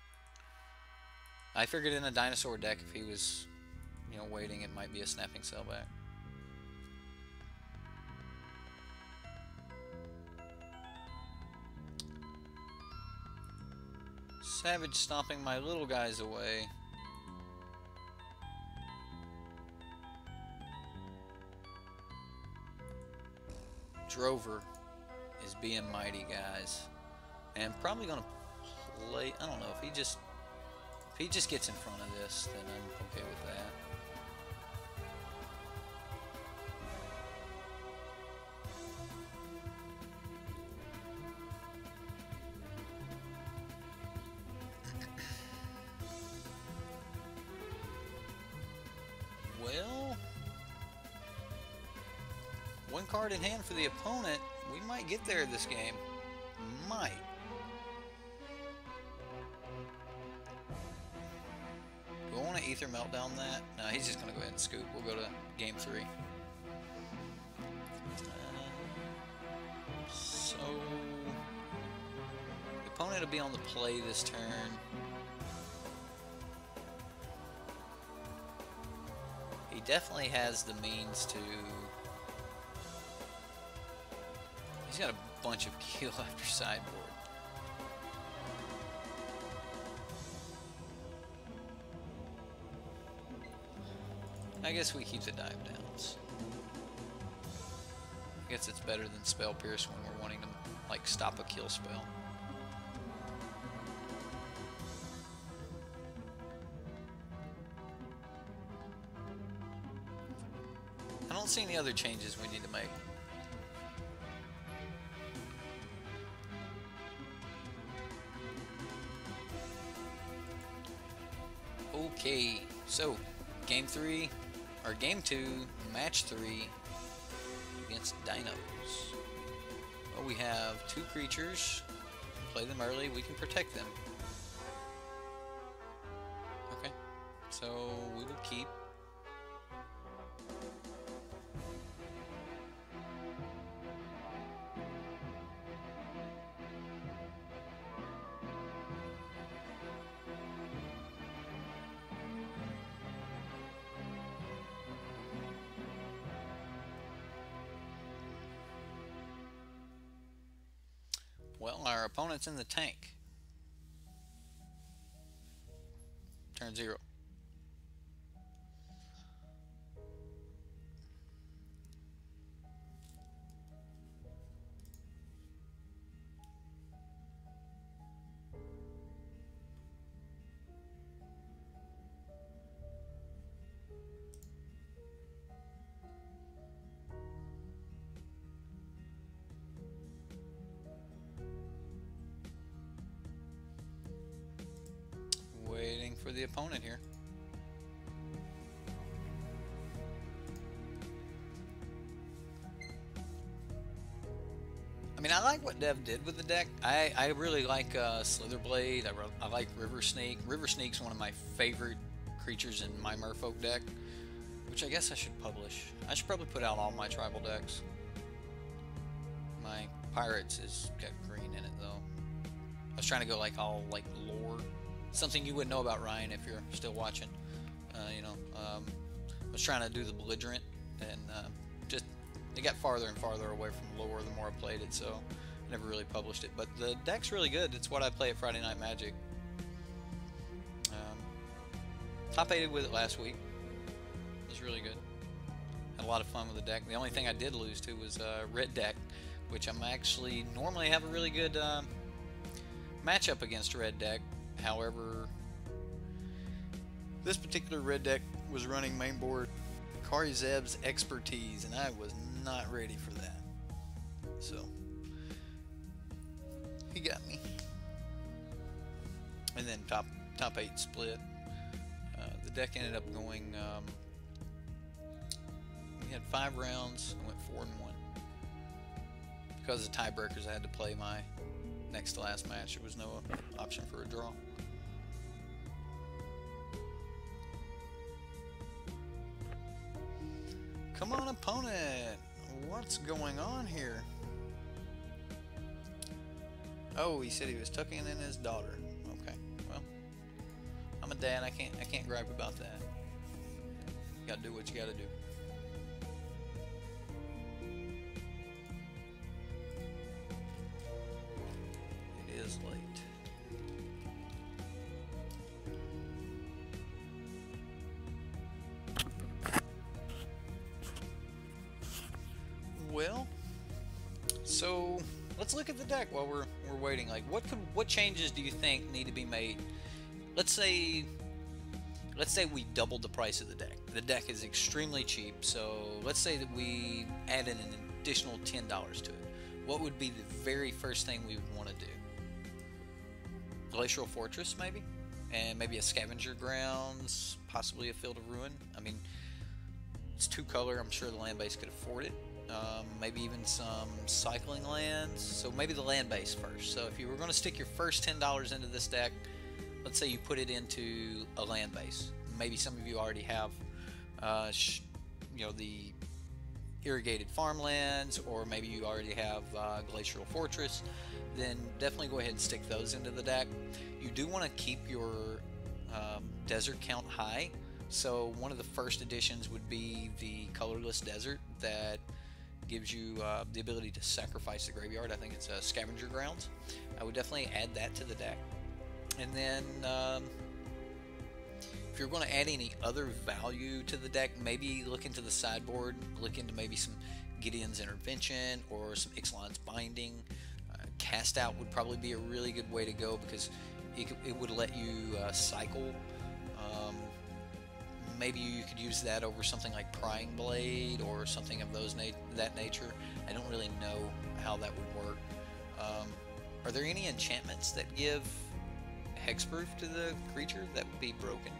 I figured in a dinosaur deck, if he was, you know, waiting, it might be a Snapping Sailback. Savage stomping my little guys away. Drover is being mighty, guys. And probably gonna play, I don't know, if he just gets in front of this, then I'm okay with that. Well, one card in hand for the opponent. We might get there this game. Might. Do I want to Ether Meltdown that? No, he's just going to go ahead and scoop. We'll go to game 3. So, the opponent will be on the play this turn. He definitely has the means to... He's got a bunch of kill after sideboard. I guess we keep the dive downs. I guess it's better than Spell Pierce when we're wanting to like stop a kill spell. I don't see any other changes we need to make. Okay, so game 3, or game 2, match 3 against Dinos. Well, we have 2 creatures. Play them early, we can protect them. Okay, so we will keep. Well, our opponent's in the tank. Turn 0. Waiting for the opponent here. I mean, I like what Dev did with the deck. I really like Slitherblade. I like River Sneak. River Sneak's one of my favorite creatures in my Merfolk deck, which I guess I should publish. I should probably put out all my tribal decks. My Pirates has got green in it though. I was trying to go like all like lore. Something you wouldn't know about, Ryan, if you're still watching. I was trying to do the belligerent, and just it got farther and farther away from lore the more I played it, so I never really published it. But the deck's really good. It's what I play at Friday Night Magic. Top 8'd with it last week. It was really good. Had a lot of fun with the deck. The only thing I did lose to was red deck, which I'm actually normally have a really good matchup against red deck. However, this particular red deck was running mainboard Kari Zeb's Expertise, and I was not ready for that. So, he got me. And then top 8 split. The deck ended up going, we had 5 rounds and went 4-1. Because of tiebreakers, I had to play my next to last match. There was no option for a draw. Come on, opponent. What's going on here? Oh, he said he was tucking in his daughter. Okay, well, I'm a dad. I can't gripe about that. You gotta do what you gotta do. It is late. Well, so let's look at the deck while we're waiting. Like, what changes do you think need to be made? Let's say we doubled the price of the deck. The deck is extremely cheap, so let's say that we added an additional $10 to it. What would be the very first thing we would want to do? Glacial Fortress, maybe? And maybe a Scavenger Grounds, possibly a Field of Ruin. I mean, it's 2-color, I'm sure the land base could afford it. Maybe even some cycling lands. So maybe the land base first. So if you were going to stick your first $10 into this deck, let's say you put it into a land base. Maybe some of you already have, the irrigated farmlands, or maybe you already have Glacial Fortress. Then definitely go ahead and stick those into the deck. You do want to keep your desert count high. So one of the first additions would be the colorless desert that gives you the ability to sacrifice the graveyard. I think it's a Scavenger Grounds. I would definitely add that to the deck. And then if you're going to add any other value to the deck, maybe look into the sideboard, look into maybe some Gideon's Intervention or some Ixalan's Binding. Cast Out would probably be a really good way to go because it would let you cycle. Maybe you could use that over something like Prying Blade or something of that nature. I don't really know how that would work. Are there any enchantments that give hexproof to the creature that would be broken?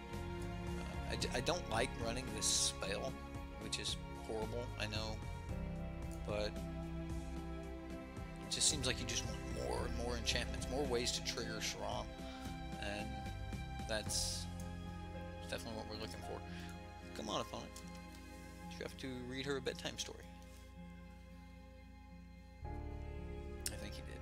I don't like running this spell, which is horrible, I know, but it just seems like you just want more and more enchantments, more ways to trigger Sram, and that's definitely what we're looking for. Come on, opponent. You have to read her a bedtime story. I think he did.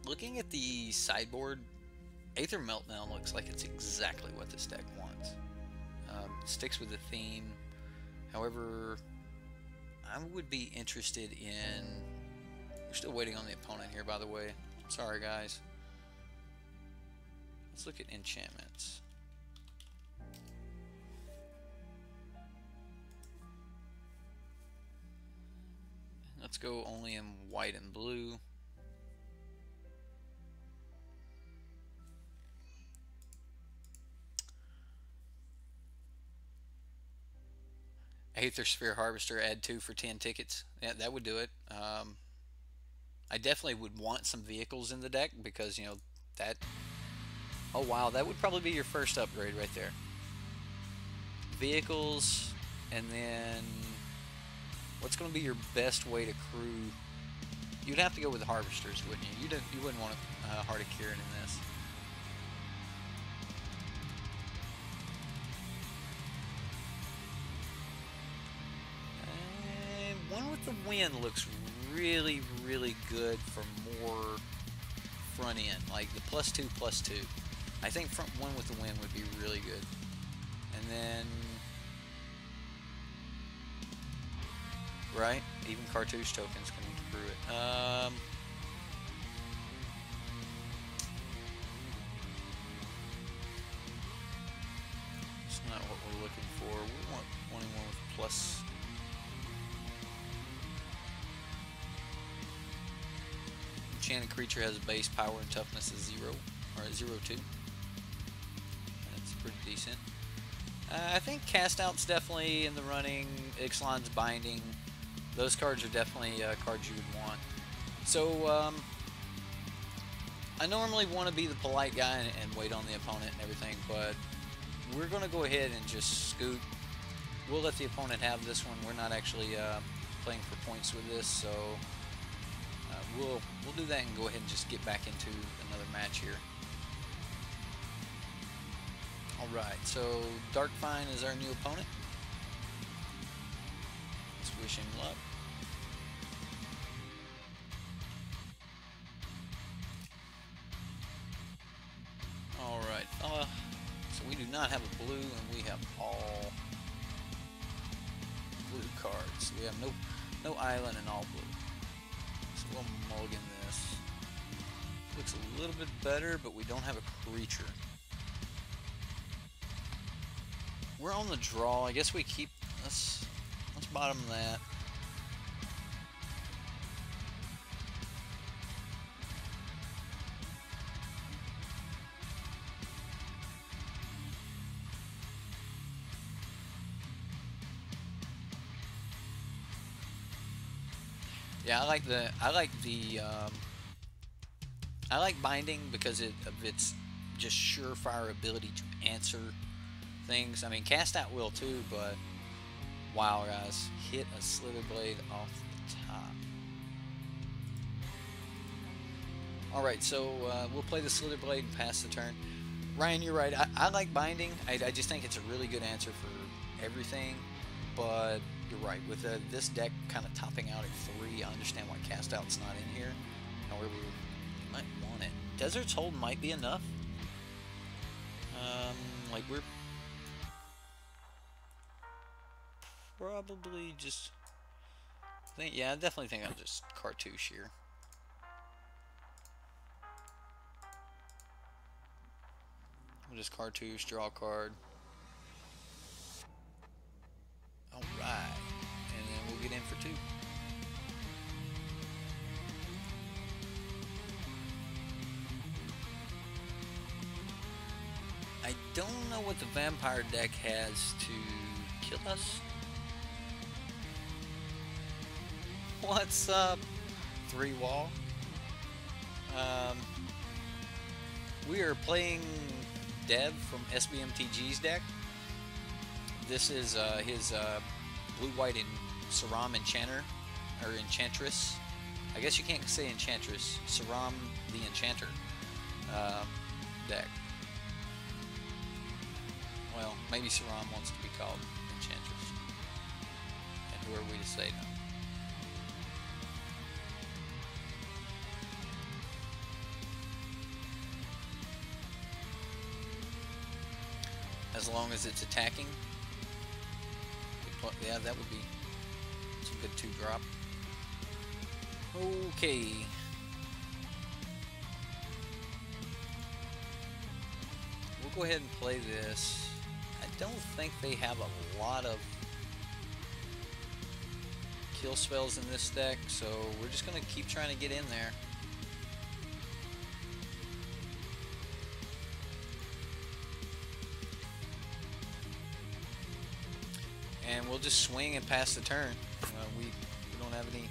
Looking at the sideboard, Aether Meltdown looks like it's exactly what this deck wants. It sticks with the theme. However, I would be interested in... We're still waiting on the opponent here, by the way. Sorry, guys. Let's look at enchantments. Let's go only in white and blue. Aether Sphere Harvester, add 2 for 10 tickets. Yeah, that would do it. I definitely would want some vehicles in the deck because, you know, that... Oh, wow, that would probably be your first upgrade right there. Vehicles, and then... What's going to be your best way to crew? You'd have to go with Harvesters, wouldn't you? You wouldn't want a Heart of Kirin in this. One with the Wind looks really, really good for more front end, like the +2/+2. I think one with the Wind would be really good. And then, right, even cartouche tokens can brew it. It's not what we're looking for. We want one with plus. Enchanted creature has a base power and toughness of 0, or 0/2. That's pretty decent. I think Cast Out's definitely in the running. Ixalan's Binding. Those cards are definitely cards you would want. So, I normally want to be the polite guy and wait on the opponent and everything, but we're going to go ahead and just scoot. We'll let the opponent have this one. We're not actually playing for points with this, so... We'll do that and go ahead and just get back into another match here. Alright, so Darkfine is our new opponent. Let's wish him luck. Alright, so we do not have a blue and we have all blue cards. We have no island and all blue. We'll mulligan this. looks a little bit better, but we don't have a creature. We're on the draw. I guess we keep... Let's bottom that. Yeah, I like binding because of its just surefire ability to answer things. I mean, cast at will too, but wow, guys, hit a slither blade off the top. All right, so we'll play the slither blade and pass the turn. Ryan, you're right. I like binding. I just think it's a really good answer for everything, but you're right. With this deck kind of topping out at 3, I understand why cast out's not in here. However, you might want it. Desert's Hold might be enough. Like we're probably just yeah, I definitely think I'll just cartouche here. We'll just cartouche, draw a card. Alright. And then we'll get in for 2. I don't know what the vampire deck has to kill us. What's up? 3 wall. We are playing Dev from SBMTG's deck. This is his blue-white and Sram Enchantress. I guess you can't say Enchantress. Sram the Enchanter deck. Well, maybe Sram wants to be called Enchantress. And who are we to say no? As long as it's attacking. Yeah, that would be some good 2-drop. Okay. We'll go ahead and play this. I don't think they have a lot of kill spells in this deck, so we're just going to keep trying to get in there. And we'll just swing and pass the turn. We don't have any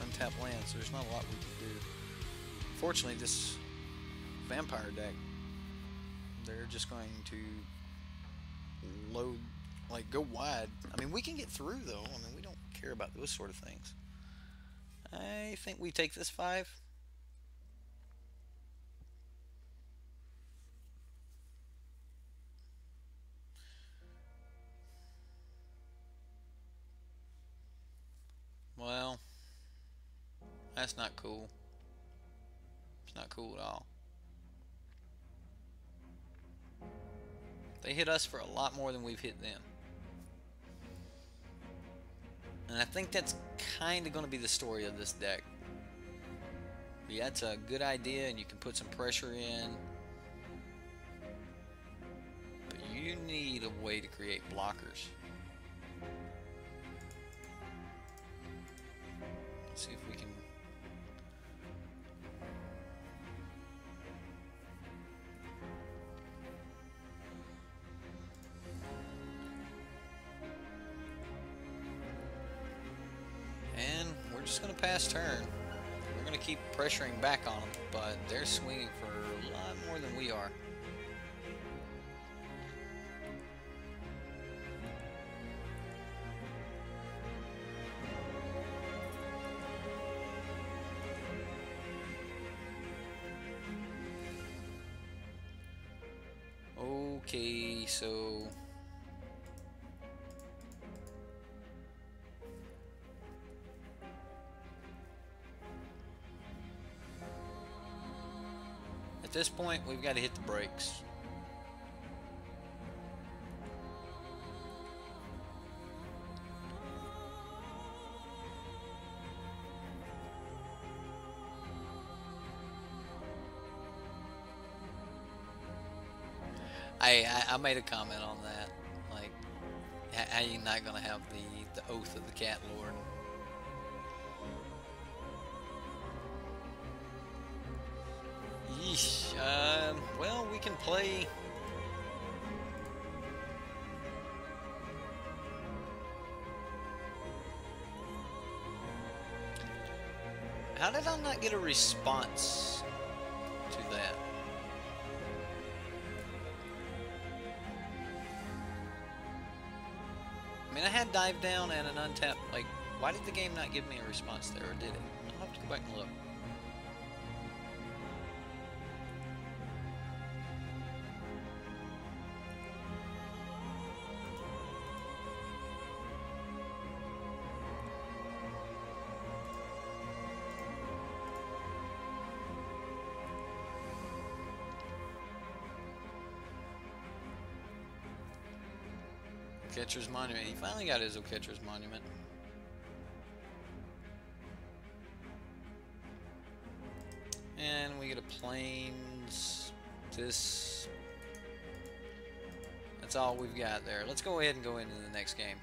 untapped lands, so there's not a lot we can do. Fortunately, this vampire deck, they're just going to load, like, go wide. I mean, we can get through, though. I mean, we don't care about those sort of things. I think we take this 5. Well, that's not cool. It's not cool at all. They hit us for a lot more than we've hit them. And I think that's kind of going to be the story of this deck. But yeah, it's a good idea, and you can put some pressure in. But you need a way to create blockers. Let's see if we can... And we're just going to pass turn. We're going to keep pressuring back on them, but they're swinging for a lot more than we are. Okay, so... At this point, we've got to hit the brakes. I made a comment on that. Like, how you not gonna have the oath of the Cat Lord? Yeesh. Well, we can play. How did I not get a response to that? I mean, I had dive down and an untap. Like, why did the game not give me a response there, or did it? I'll have to go back and look. Catcher's Monument. He finally got his Catcher's Monument. And we get a plains. This. That's all we've got there. Let's go ahead and go into the next game.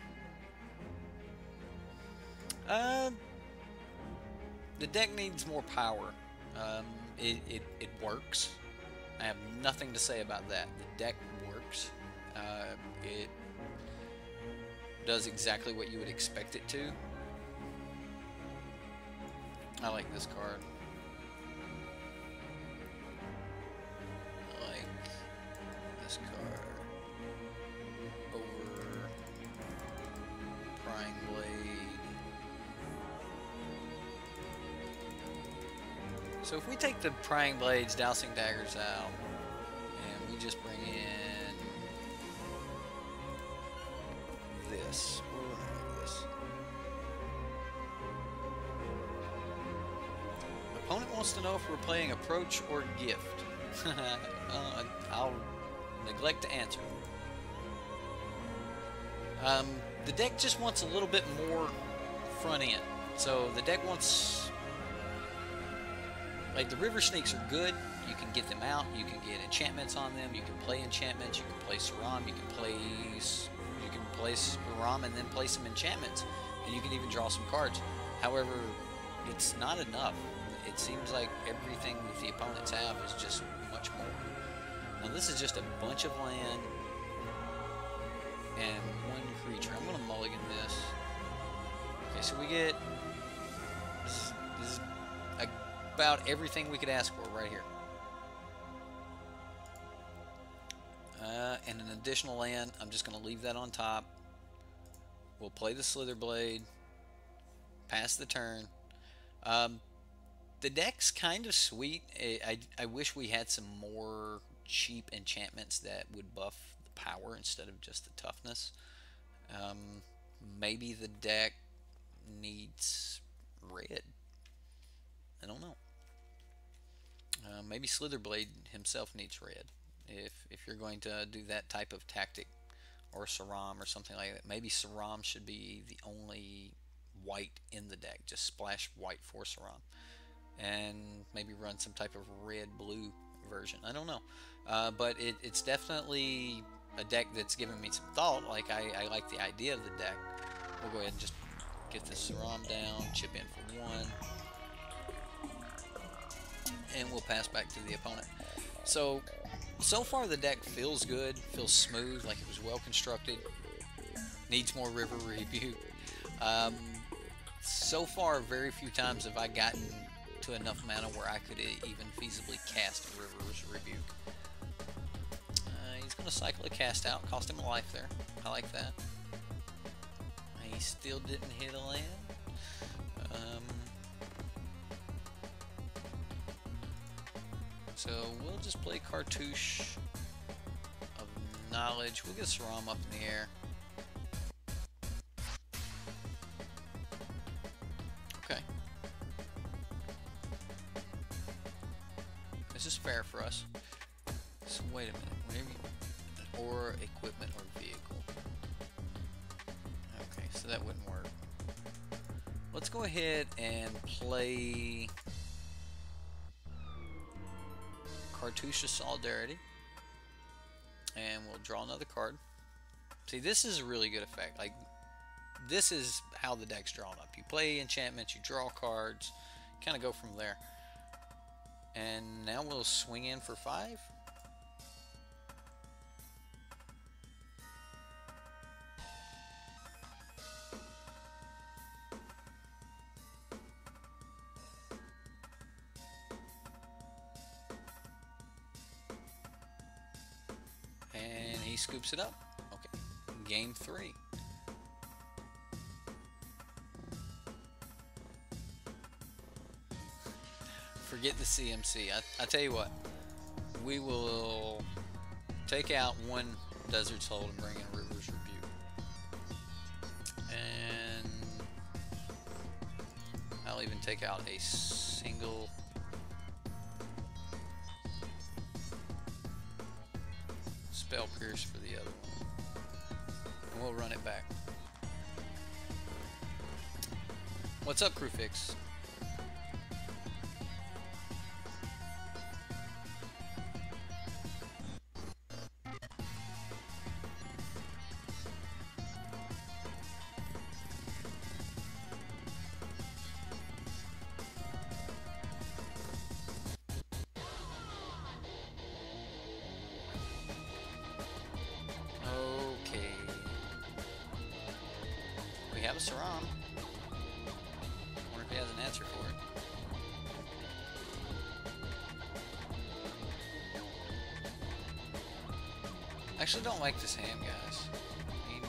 The deck needs more power. It works. I have nothing to say about that. The deck works. It does exactly what you would expect it to. I like this card. I like this card over Prying Blade. So if we take the Prying Blades, Dousing Daggers out, and we just bring in this. We're gonna do this. Opponent wants to know if we're playing Approach or Gift. I'll neglect to answer. The deck just wants a little bit more front end. So the deck wants, like, the River Sneaks are good. You can get them out. You can get enchantments on them. You can play enchantments. You can play Sram. You can place Sram and then play some enchantments, and you can even draw some cards. However, it's not enough. It seems like everything that the opponents have is just much more. Now this is just a bunch of land and one creature. I'm going to mulligan this. Okay, so we get this is about everything we could ask for right here. And an additional land. I'm just going to leave that on top. We'll play the Slitherblade. Pass the turn. The deck's kind of sweet. I wish we had some more cheap enchantments that would buff the power instead of just the toughness. Maybe the deck needs red. I don't know. Maybe Slitherblade himself needs red. If you're going to do that type of tactic, or Sram or something like that, maybe Sram should be the only white in the deck. Just splash white for Sram, and maybe run some type of red-blue version. I don't know, but it's definitely a deck that's given me some thought. Like, I like the idea of the deck. We'll go ahead and just get this Sram down, chip in for one, and we'll pass back to the opponent. So far the deck feels good, feels smooth, like it was well constructed. Needs more River Rebuke. So far, very few times have I gotten to enough mana where I could even feasibly cast River's Rebuke. He's going to cycle a cast out, cost him a life there. I like that. He still didn't hit a land. So we'll just play Cartouche of Knowledge. We'll get Sram up in the air. Okay. This is fair for us. So wait a minute. Or equipment or vehicle. Okay, so that wouldn't work. Let's go ahead and play Cartouche of Solidarity. And we'll draw another card. See, this is a really good effect. Like, this is how the deck's drawn up. You play enchantments, you draw cards, kind of go from there. And now we'll swing in for 5. And he scoops it up. Okay, game 3. Forget the CMC. I tell you what, we will take out one Desert's Hold and bring in River's Rebuke. And I'll even take out a single Spell Pierce for the other one. And we'll run it back. What's up, Crewfix? We have a Sram. Wonder if he has an answer for it. I actually don't like this hand, guys. I mean,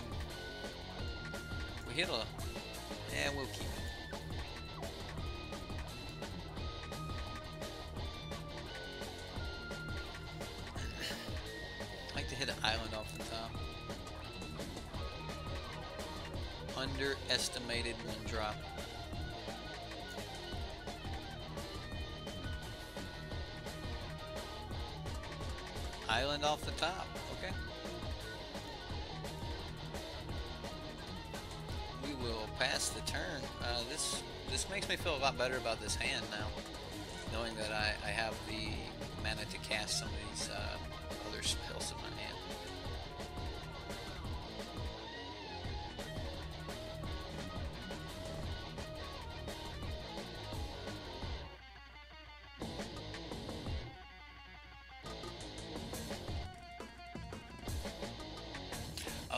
we hit a... Yeah, we'll keep it. I like to hit an island off the top. Underestimated one drop. Island off the top. Okay. We will pass the turn. This makes me feel a lot better about this hand now, knowing that I have the mana to cast some of these other spells in my hand.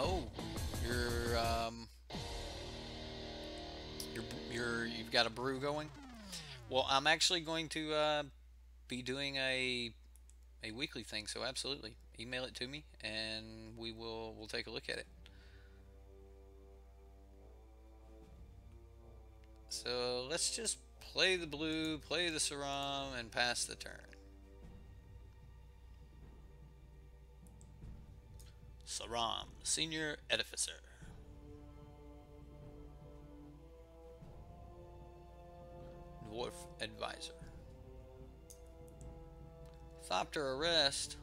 Oh, you've got a brew going. Well, I'm actually going to be doing a weekly thing, so absolutely email it to me, and we'll take a look at it. So let's just play the blue, play the Sram, and pass the turn. Sram, Senior Edificer. Dwarf Advisor. Thopter Arrest.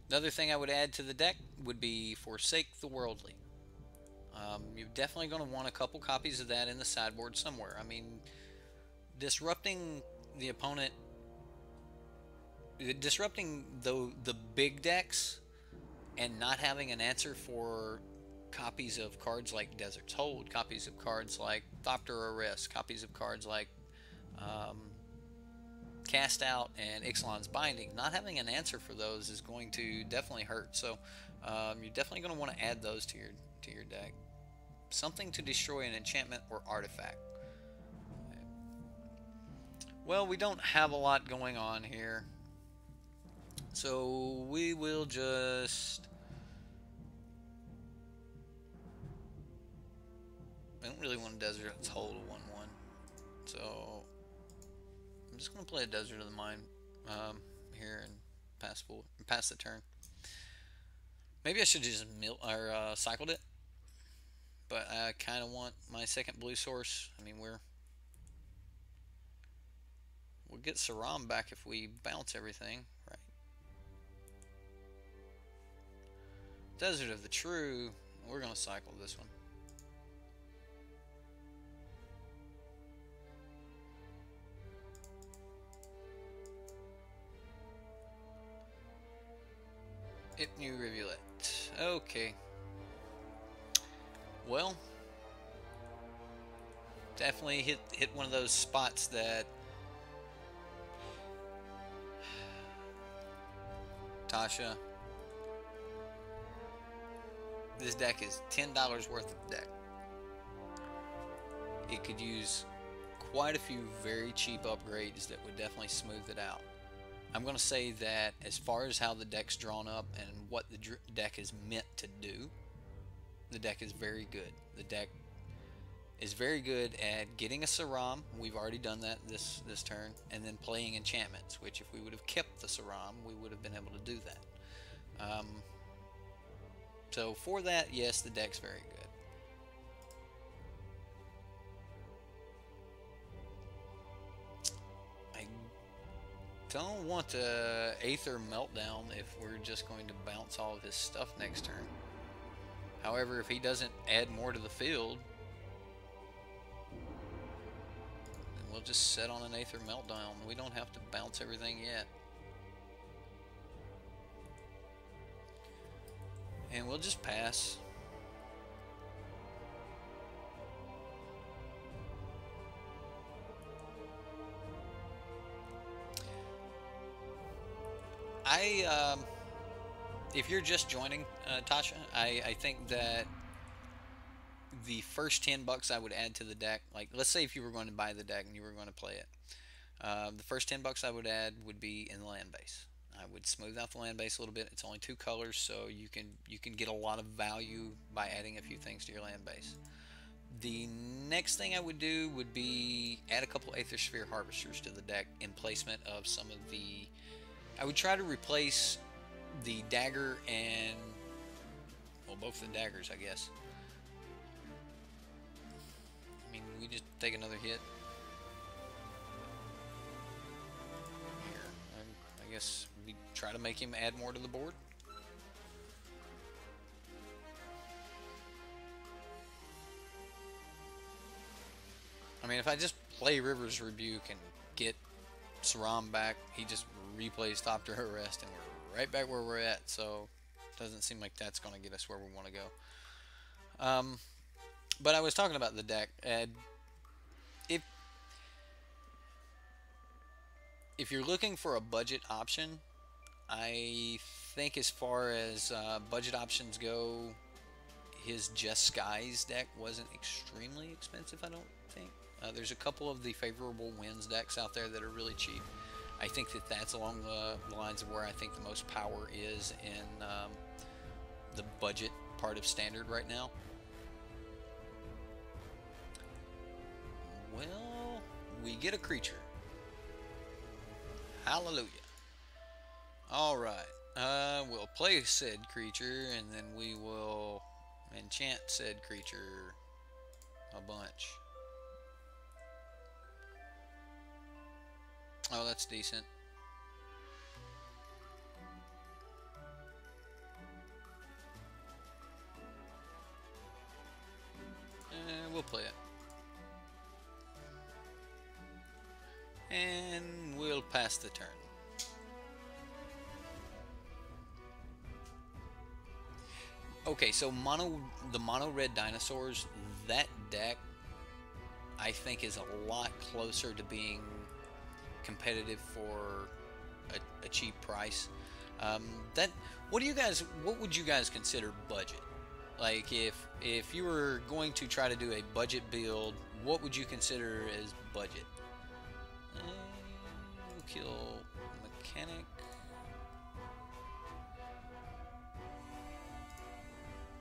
Another thing I would add to the deck would be Forsake the Worldly. You're definitely going to want a couple copies of that in the sideboard somewhere. I mean, disrupting the opponent, disrupting the big decks and not having an answer for copies of cards like Desert's Hold, copies of cards like Thopter Arrest, copies of cards like Cast Out and Ixalan's Binding. Not having an answer for those is going to definitely hurt. So you're definitely going to want to add those to your deck. Something to destroy an enchantment or artifact. Well, we don't have a lot going on here, so we will just... I don't really want a Desert's Hold a 1/1, so I'm just going to play a Desert of the Mind here and pass the turn. Maybe I should have just cycled it, but I kind of want my second blue source. I mean, we'll get Sram back if we bounce everything, right? Desert of the True, we're going to cycle this one. New Rivulet. Okay. Well, definitely hit one of those spots that Tasha. This deck is $10 worth of deck. It could use quite a few very cheap upgrades that would definitely smooth it out. I'm going to say that as far as how the deck's drawn up and what the deck is meant to do, the deck is very good. The deck is very good at getting a Sram. We've already done that this turn, and then playing enchantments, which if we would have kept the Sram, we would have been able to do that. So for that, yes, the deck's very good. I don't want to Aether Meltdown if we're just going to bounce all of his stuff next turn. However, if he doesn't add more to the field, then we'll just set on an Aether Meltdown. We don't have to bounce everything yet. And we'll just pass. If you're just joining, Tasha, I think that the first $10 I would add to the deck, like let's say if you were going to buy the deck and you were going to play it, the first $10 I would add would be in the land base. I would smooth out the land base a little bit. It's only 2 colors, so you can get a lot of value by adding a few things to your land base. The next thing I would do would be add a couple Aether Sphere Harvesters to the deck in placement of some of the... I would try to replace the dagger and... well, both the daggers, I guess. I mean, we just take another hit. Here, I guess we try to make him add more to the board. I mean, if I just play River's Rebuke and get Sram back, he just replays Top to Arrest, and we're right back where we're at. So it doesn't seem like that's going to get us where we want to go. But I was talking about the deck, and if you're looking for a budget option, I think as far as budget options go, his Just Skies deck wasn't extremely expensive, I don't think. There's a couple of the Favorable Winds decks out there that are really cheap. I think that that's along the lines of where I think the most power is in the budget part of Standard right now. Well, we get a creature. Hallelujah. Alright, we'll play said creature, and then we will enchant said creature a bunch. Oh, that's decent. We'll play it. And we'll pass the turn. Okay, so the mono red dinosaurs, that deck I think is a lot closer to being competitive for a cheap price. What would you guys consider budget? Like if you were going to try to do a budget build, what would you consider as budget? We'll kill Mechanic.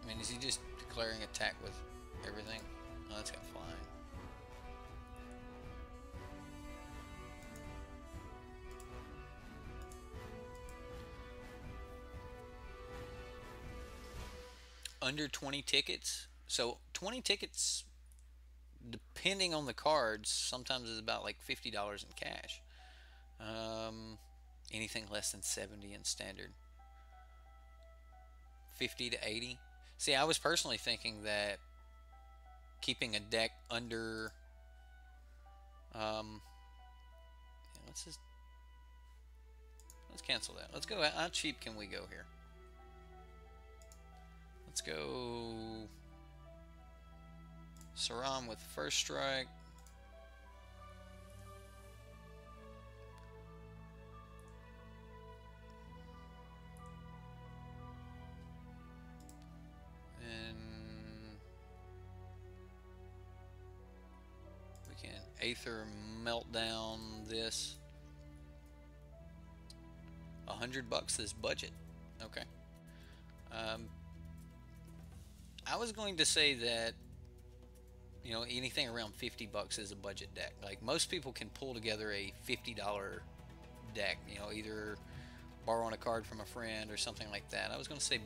I mean, is he just declaring attack with everything? Oh, that's got flying. Under 20 tickets. So 20 tickets, depending on the cards, sometimes is about like $50 in cash. Anything less than 70 in Standard. 50 to 80. See, I was personally thinking that keeping a deck under let's cancel that. Let's go. How cheap can we go here? Let's go Sram with first strike. We can Aether Meltdown this. $100 is budget. Okay. I was going to say that, you know, anything around $50 is a budget deck. Like, most people can pull together a $50 deck, you know, either borrowing a card from a friend or something like that. I was going to say,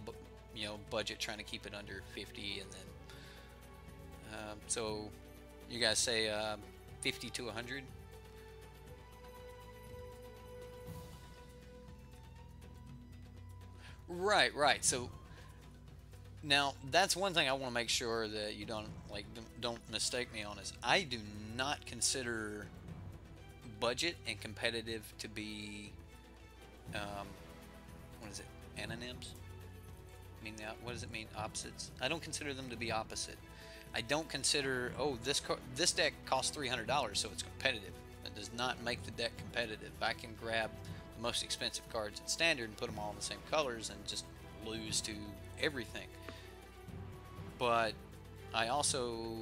you know, budget, trying to keep it under 50, and then so you guys say 50 to 100. Right. So now that's one thing I want to make sure that you don't mistake me on, is I do not consider budget and competitive to be what is it, anonyms? I mean, what does it mean, opposites? I don't consider them to be opposite. I don't consider, oh, this deck costs $300, so it's competitive. That does not make the deck competitive. I can grab the most expensive cards in standard and put them all in the same colors and just lose to everything. But I also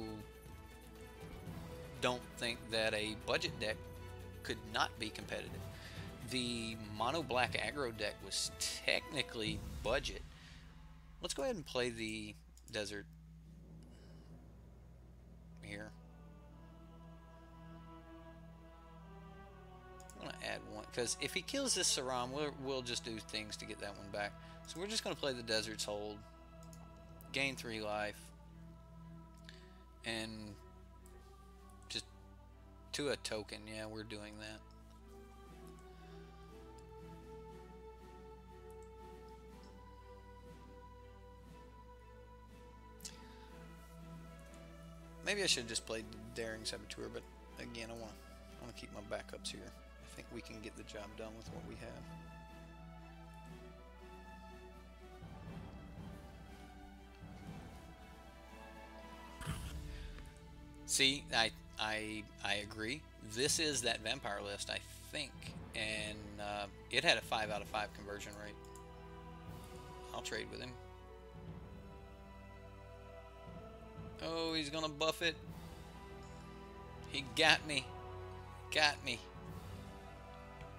don't think that a budget deck could not be competitive. The mono black aggro deck was technically budget. Let's go ahead and play the desert here. I'm going to add one, because if he kills this Sram, we'll just do things to get that one back. So we're just going to play the Desert's Hold, gain 3 life, and just to a token. Yeah, we're doing that. Maybe I should have just played Daring Saboteur, but again, I want to keep my backups here. I think we can get the job done with what we have. See, I agree. This is that vampire list, I think, and it had a 5 out of 5 conversion rate. I'll trade with him. Oh, he's gonna buff it. He got me. Got me.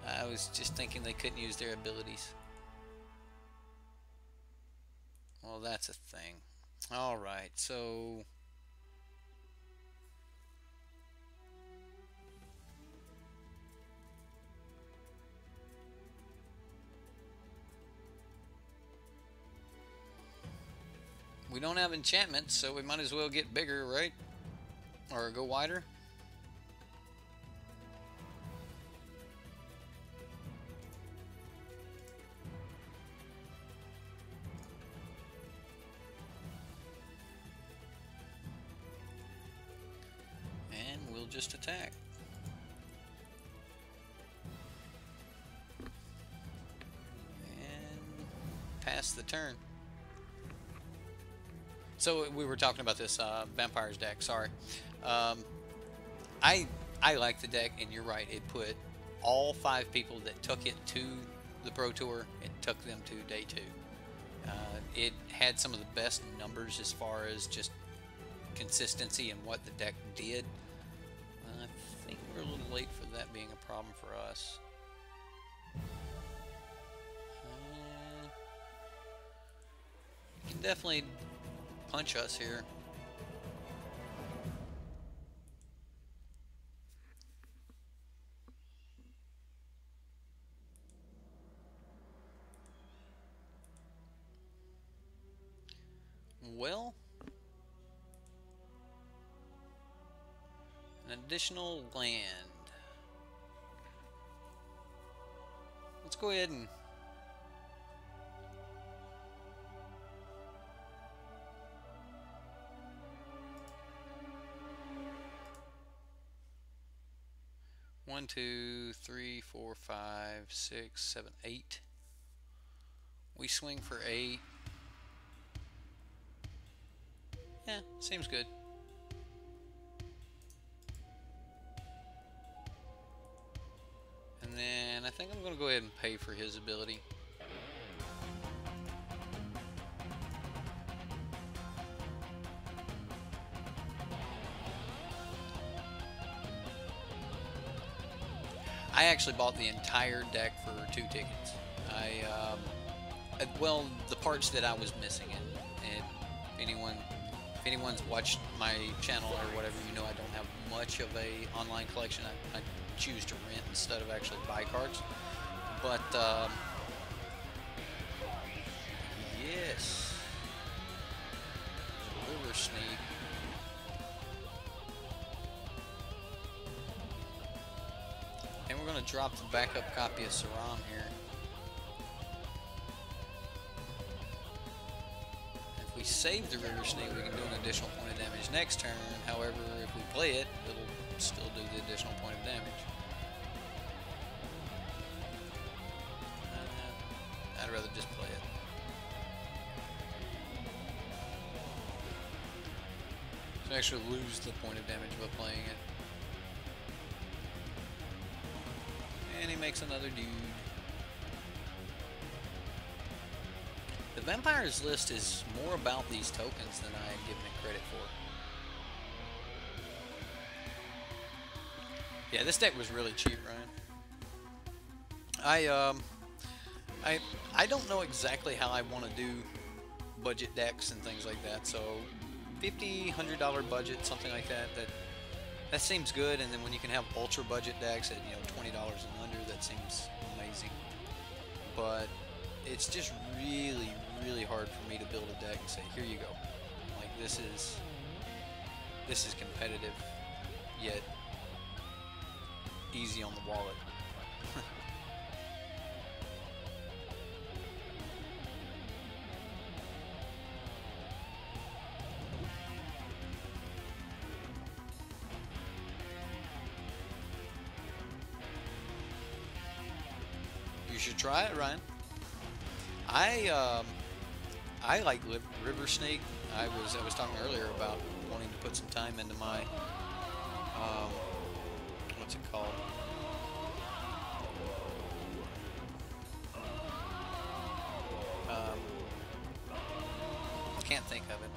I was just thinking they couldn't use their abilities. Well, that's a thing. Alright, so we don't have enchantments, so we might as well get bigger, right? Or go wider. And we'll just attack. And pass the turn. So we were talking about this Vampires deck, sorry. I like the deck, and you're right, it put all 5 people that took it to the Pro Tour, it took them to day 2. It had some of the best numbers as far as just consistency and what the deck did. I think we're a little late for that being a problem for us. You can definitely punch us here. Well, an additional land. Let's go ahead and one, two, three, four, 5, 6, 7, 8. We swing for 8. Yeah, seems good. And then I think I'm going to go ahead and pay for his ability. I actually bought the entire deck for 2 tickets. Well, the parts that I was missing, and if anyone's watched my channel or whatever, you know I don't have much of a online collection. I choose to rent instead of actually buy cards. But yes, River Sneak. And we're going to drop the backup copy of Sram here. If we save the River Sneak, we can do an additional point of damage next turn. However, if we play it, it'll still do the additional point of damage. I'd rather just play it. So I actually lose the point of damage by playing it. And he makes another dude. The Vampires list is more about these tokens than I had given it credit for. Yeah, this deck was really cheap, Ryan. I don't know exactly how I want to do budget decks and things like that, so $50, $100 budget, something like that, that seems good. And then when you can have ultra budget decks at, you know, $20 and under, that seems amazing. But it's just really, really hard for me to build a deck and say, here you go. Like, this is competitive, yet easy on the wallet. You should try it, Ryan. I like River Sneak. I was talking earlier about wanting to put some time into my what's it called? Can't think of it.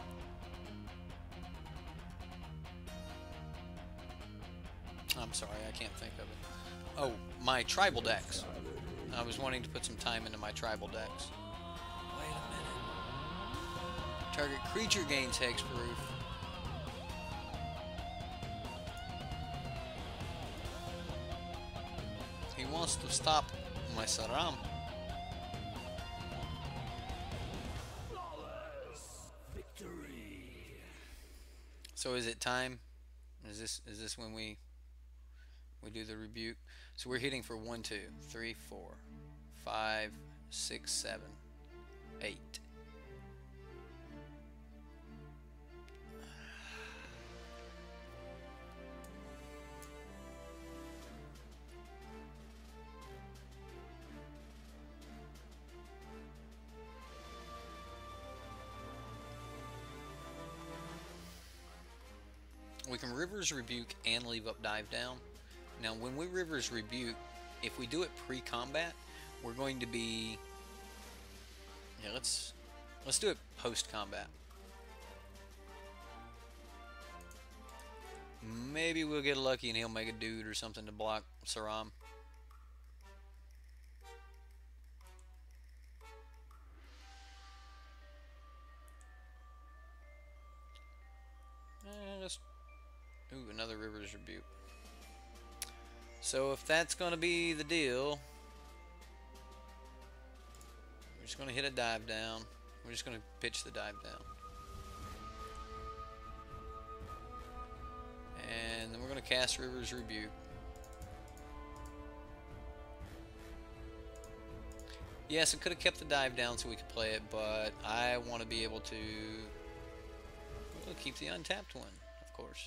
I'm sorry, I can't think of it. Oh, my tribal decks. I was wanting to put some time into my tribal decks. Wait a minute. Target creature gains hexproof. He wants to stop my Sram. So is it time? Is this when we do the rebuke? So we're hitting for 1, 2, 3, 4, 5, 6, 7, 8. We can Rivers Rebuke and leave up Dive Down. Now, when we Rivers Rebuke, if we do it pre-combat, we're going to be... Yeah, let's do it post-combat. Maybe we'll get lucky and he'll make a dude or something to block Sram. Ooh, another Rivers Rebuke. So if that's going to be the deal, we're just going to hit a dive down. We're just going to pitch the dive down. And then we're going to cast Rivers Rebuke. Yes, I could have kept the dive down so we could play it, but I want to be able to keep the untapped one, of course.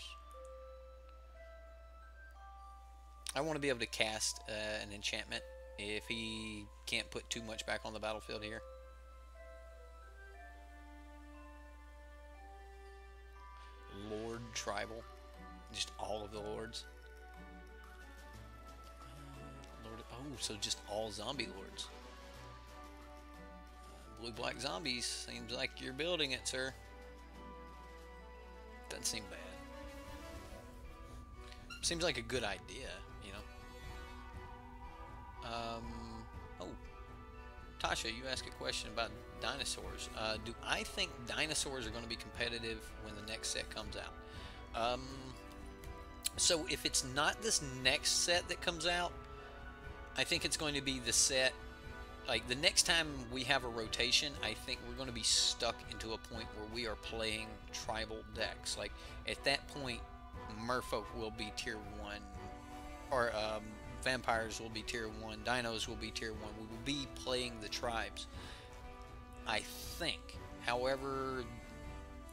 I want to be able to cast an enchantment if he can't put too much back on the battlefield here. tribal. Just all of the lords. Oh, so just all zombie lords. Blue-black zombies. Seems like you're building it, sir. Doesn't seem bad. Seems like a good idea, you know. Oh. Tasha, you asked a question about dinosaurs. Do I think dinosaurs are going to be competitive when the next set comes out? So if it's not this next set that comes out, I think it's going to be the set, like the next time we have a rotation, I think we're going to be stuck into a point where we are playing tribal decks. Like at that point, Merfolk will be tier 1, or vampires will be tier 1, dinos will be tier 1. We will be playing the tribes, I think. However,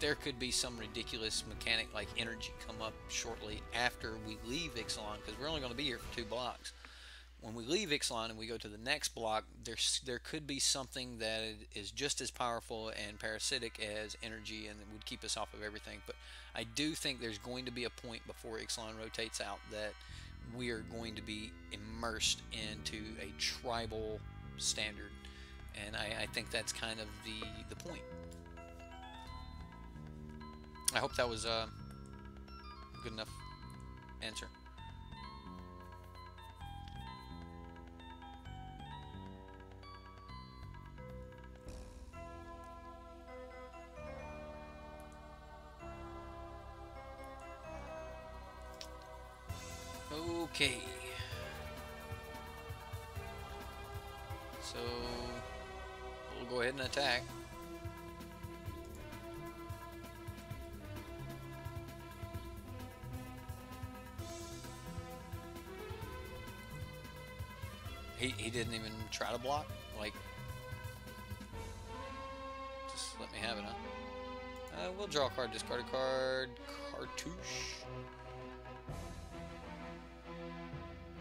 there could be some ridiculous mechanic like energy come up shortly after we leave Ixalan, because we're only going to be here for 2 blocks. When we leave Ixalan and we go to the next block, there could be something that is just as powerful and parasitic as energy and would keep us off of everything. But I do think there's going to be a point before Ixalan rotates out that we are going to be immersed into a tribal standard, and I think that's kind of the point. I hope that was a good enough answer. Okay. So we'll go ahead and attack. He didn't even try to block? Like, just let me have it, huh? We'll draw a card, discard a card, cartouche.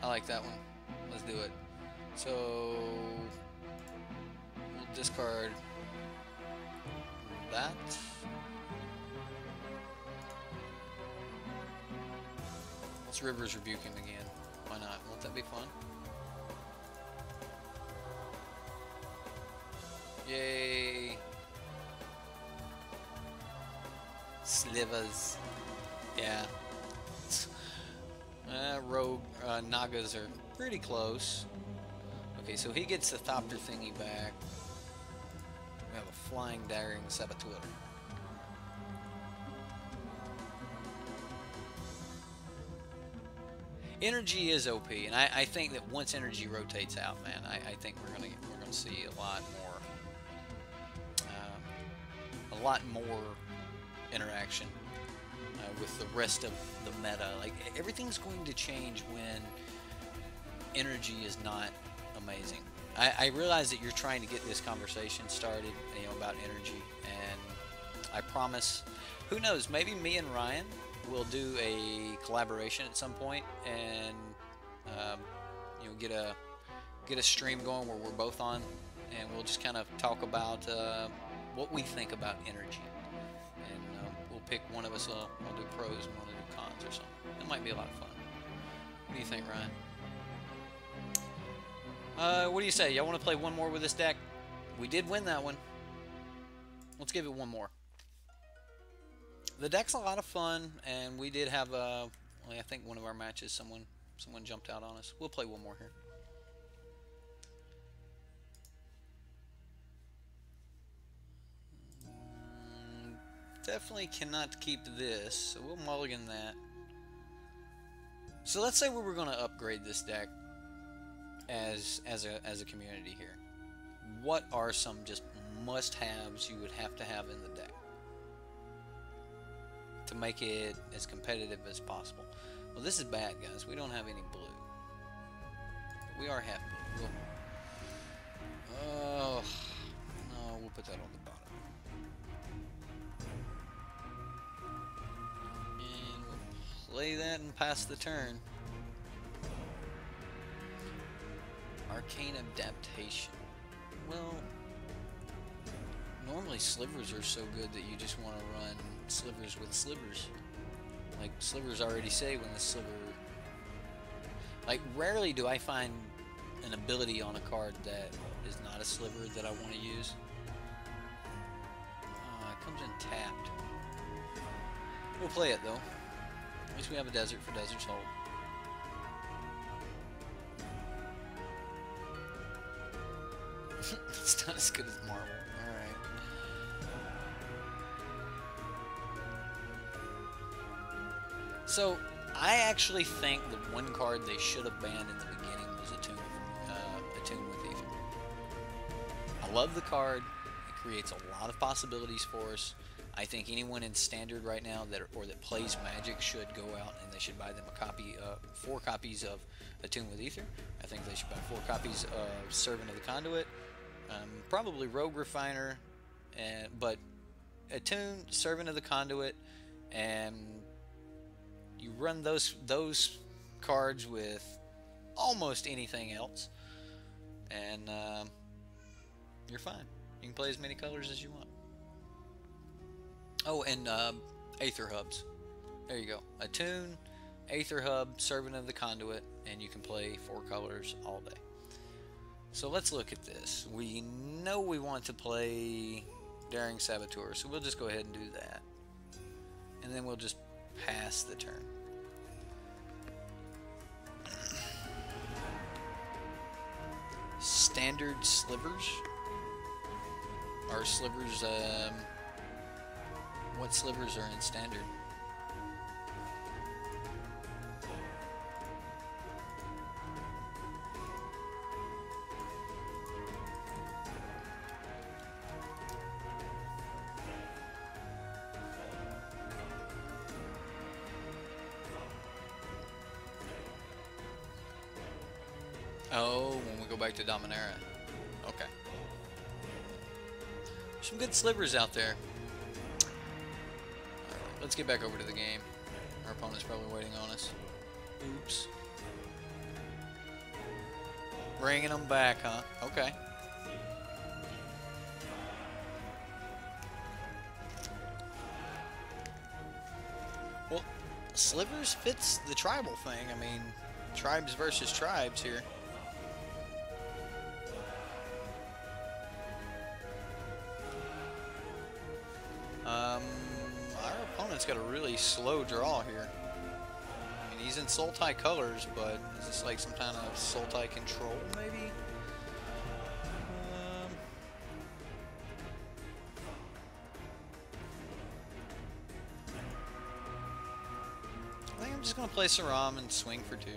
I like that one. Let's do it. So we'll discard that. Let's Rivers Rebuke him again. Why not? Won't that be fun? Yay! Slivers. Yeah. Rogue Nagas are pretty close. Okay, so he gets the Thopter thingy back. We have a Flying Daring Saboteur. Energy is OP, and I think that once energy rotates out, man, I think we're gonna see a lot more interaction with the rest of the meta. Like everything's going to change when energy is not amazing. I realize that you're trying to get this conversation started, you know, about energy, and I promise. Who knows? Maybe me and Ryan will do a collaboration at some point, and you know, get a stream going where we're both on, and we'll just kind of talk about what we think about energy, and we'll pick one of us. We'll do pros and one will do cons or something. It might be a lot of fun. What do you think, Ryan? What do you say? Y'all want to play one more with this deck? We did win that one. Let's give it one more. The deck's a lot of fun, and we did have I think one of our matches, someone jumped out on us. We'll play one more here. Definitely cannot keep this, so we'll mulligan that. So let's say we were going to upgrade this deck as a community here. What are some just must-haves you would have to have in the deck to make it as competitive as possible? Well, this is bad, guys. We don't have any blue. But we are half blue. Oh, no, we'll put that on the bottom. And we'll play that and pass the turn. Arcane Adaptation. Well, normally slivers are so good that you just want to run slivers with slivers. Like Slivers already say when the sliver... Like, rarely do I find an ability on a card that is not a sliver that I want to use. It comes in tapped. We'll play it, though. At least we have a desert for Desert's Hold. It's not as good as Marvel. Alright. So, I actually think the one card they should have banned in the beginning was Attune with Ether. I love the card. It creates a lot of possibilities for us. I think anyone in Standard right now that plays Magic should go out and they should buy them a copy, 4 copies of Attune with Ether. I think they should buy 4 copies of Servant of the Conduit. Probably Rogue Refiner, but Attune, Servant of the Conduit, and you run those cards with almost anything else, and you're fine. You can play as many colors as you want. Oh, and Aether Hubs. There you go. Attune, Aether Hub, Servant of the Conduit, and you can play 4 colors all day. So let's look at this. We know we want to play Daring Saboteur, so we'll just go ahead and do that. And then we'll just pass the turn. Standard Slivers? Or Slivers, what Slivers are in Standard? Oh, when we go back to Dominaria. Okay. There's some good slivers out there. Alright, let's get back over to the game. Our opponent's probably waiting on us. Oops. Bringing them back, huh? Okay. Well, slivers fits the tribal thing. I mean, tribes versus tribes here. Our opponent's got a really slow draw here. I mean, he's in Sultai colors, but is this like some kind of Sultai control, maybe? I think I'm just going to play Sram and swing for 2.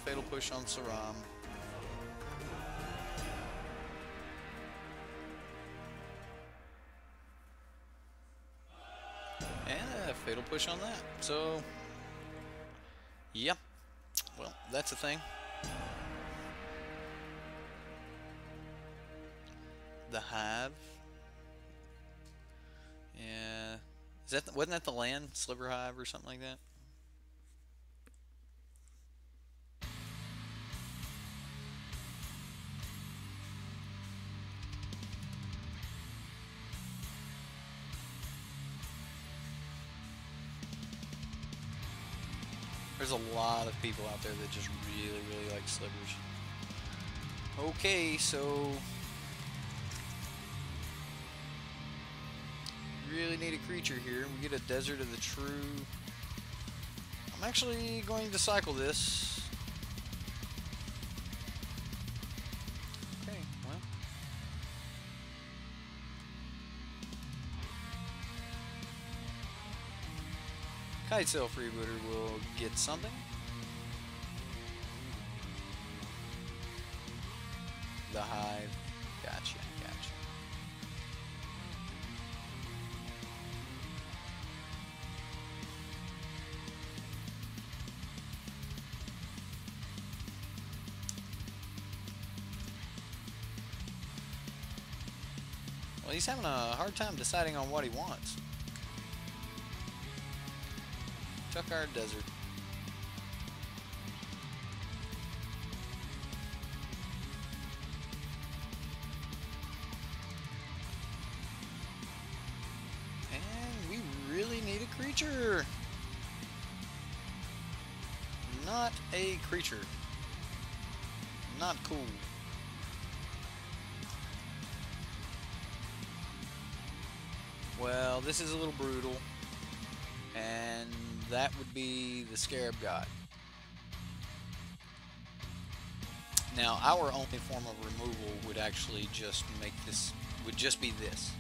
Fatal Push on Sram. And a Fatal Push on that. So, yep. Well, that's a thing. The Hive. Yeah. Wasn't that the land? Sliver Hive or something like that? There's a lot of people out there that just really, really like slivers. Okay, so really need a creature here. We get a Desert of the True. I'm actually going to cycle this. Okay, well. Kitesail Freebooter will get something. The Hive. Gotcha, gotcha. Well, he's having a hard time deciding on what he wants. Chuck our Desert. creature! Not a creature. Not cool. Well, this is a little brutal. And that would be the Scarab God. Now, our only form of removal would actually just make this, would just be this.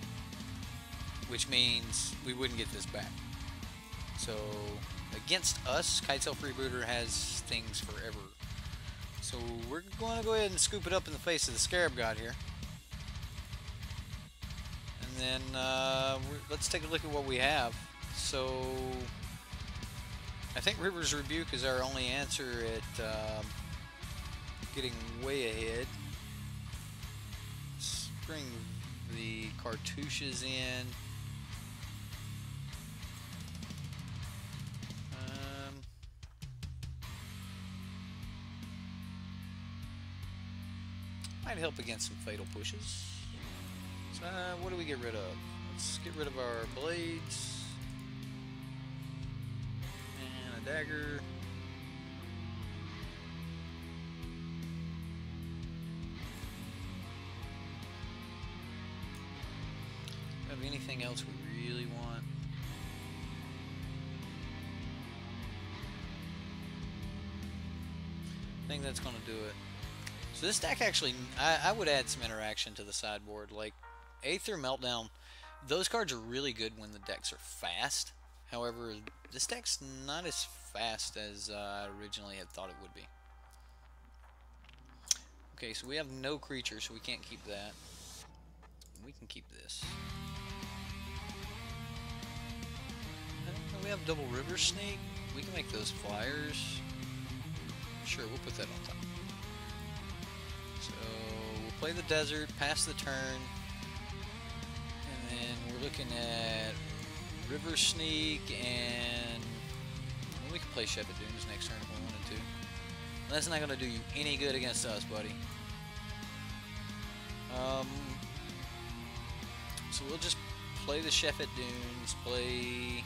Which means we wouldn't get this back. So, against us, Kitesail Freebooter has things forever. So, we're going to go ahead and scoop it up in the face of the Scarab God here. And then, let's take a look at what we have. So, I think River's Rebuke is our only answer at getting way ahead. Let's bring the cartouches in. Might help against some fatal pushes. So, what do we get rid of? Let's get rid of our blades. And a dagger. Have anything else we really want? I think that's going to do it. So this deck actually, I would add some interaction to the sideboard. Like, Aether Meltdown, those cards are really good when the decks are fast. However, this deck's not as fast as I originally had thought it would be. Okay, so we have no creature, so we can't keep that. We can keep this. We have double River Sneak. We can make those flyers. Sure, we'll put that on top. So we'll play the desert, pass the turn, and then we're looking at River Sneak, and well, we can play Shepherd Dunes next turn if we wanted to. That's not going to do you any good against us, buddy. So we'll just play the Shepherd Dunes, play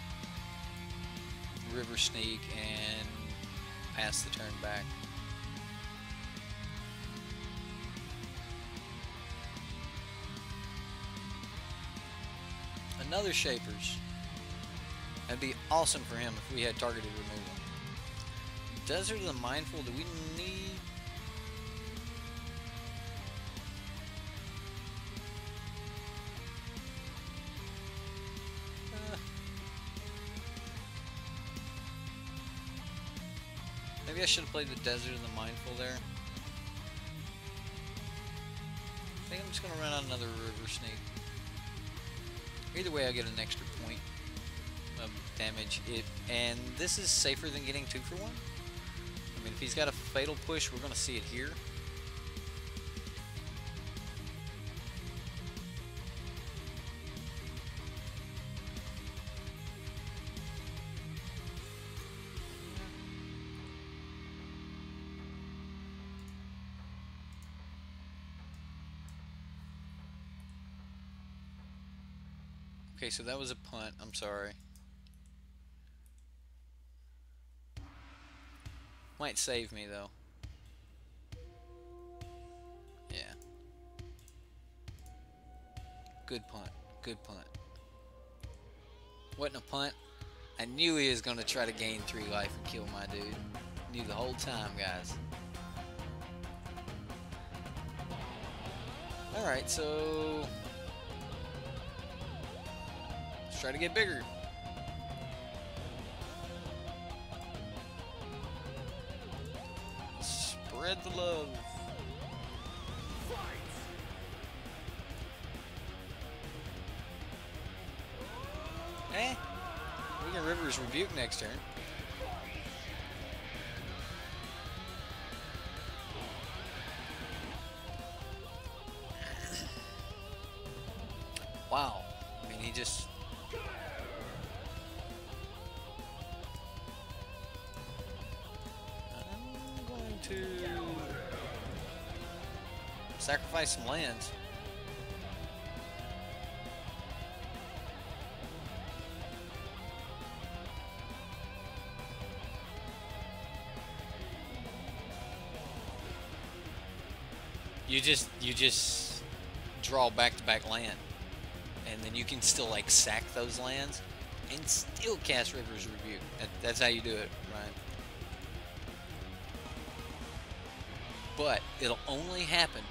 River Sneak, and pass the turn back. Another Shapers. That'd be awesome for him if we had targeted removal. Desert of the Mindful, do we need... Maybe I should have played the Desert of the Mindful there. I think I'm just going to run out another River Sneak. Either way, I get an extra point of damage. And this is safer than getting 2 for 1. I mean, if he's got a Fatal Push, we're going to see it here. Okay, so that was a punt. I'm sorry. Might save me, though. Yeah. Good punt. Good punt. Wasn't a punt. I knew he was going to try to gain 3 life and kill my dude. Knew the whole time, guys. Alright, so... let's try to get bigger. Spread the love. Eh? We can River's Rebuke next turn. Wow. I mean, he just... I'm going to sacrifice some lands. You just draw back-to-back land, and then you can still like sack those lands and still cast River's Rebuke. That's how you do it, right? But it'll only happen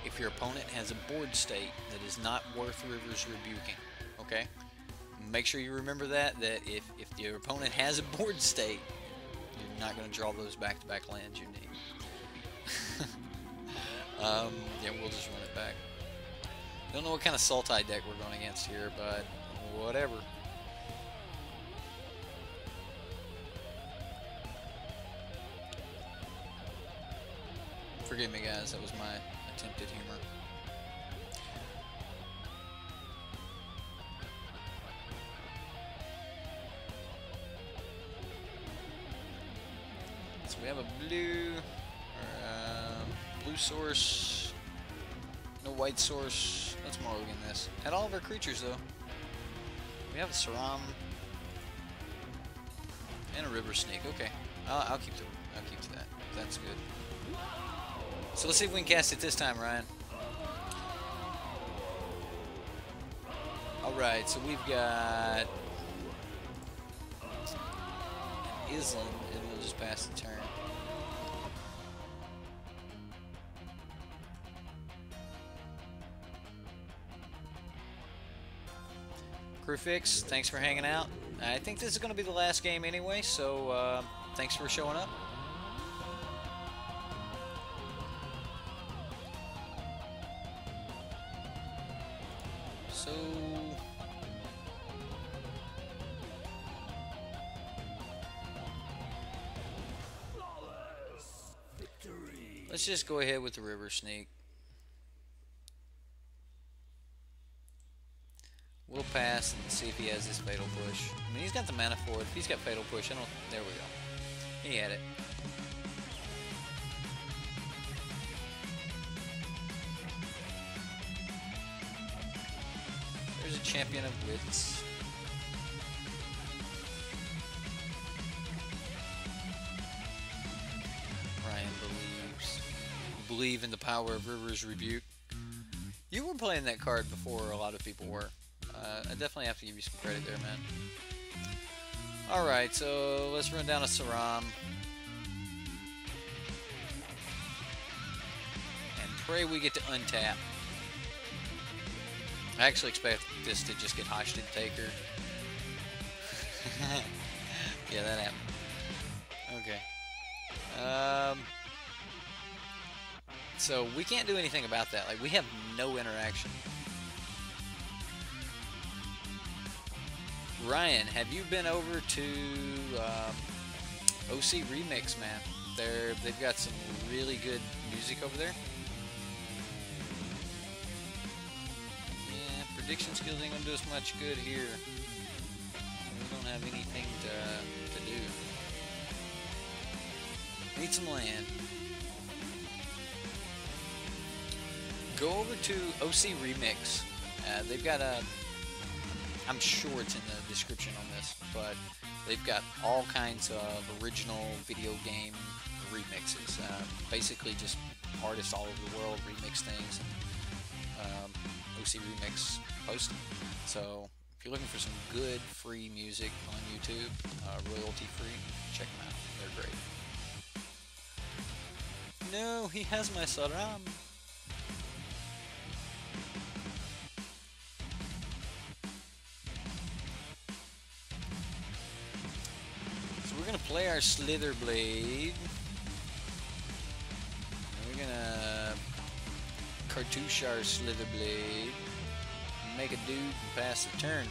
if your opponent has a board state that is not worth River's Rebuking. Okay? Make sure you remember that if your opponent has a board state, you're not going to draw those back-to-back lands you need. Yeah, we'll just run it back. Don't know what kind of Sultai deck we're going against here, but whatever. Forgive me, guys. That was my attempted humor. So we have a blue source, no white source. Let's mulligan this. Had all of our creatures though. We have a Sram and a River Sneak. Okay, I'll keep to that. That's good. So let's see if we can cast it this time, Ryan. All right, so we've got an Island, and we'll just pass the turn. Crewfix, thanks for hanging out. I think this is going to be the last game anyway, so thanks for showing up. So let's just go ahead with the River Sneak. We'll pass and see if he has this Fatal Push. I mean, he's got the mana for it. If he's got Fatal Push, I don't... There we go. He had it. There's a Champion of Wits. Ryan believes. You believe in the power of River's Rebuke. You were playing that card before a lot of people were. I definitely have to give you some credit there, man. Alright, so let's run down a Sram. And pray we get to untap. I actually expect this to just get Hostage Taker. Yeah, that happened. Okay. So we can't do anything about that. Like, we have no interaction. Ryan, have you been over to OC Remix, man? They've got some really good music over there. Yeah, prediction skills ain't gonna do us much good here. We don't have anything to do. Need some land. Go over to OC Remix. They've got a... I'm sure it's in the description on this, but they've got all kinds of original video game remixes. Basically just artists all over the world remix things. OC Remix post them. So if you're looking for some good free music on YouTube, royalty free, check them out. They're great. No, he has my Sram. We're gonna play our Slither Blade. And we're gonna cartouche our Slither Blade, make a dude and pass the turn.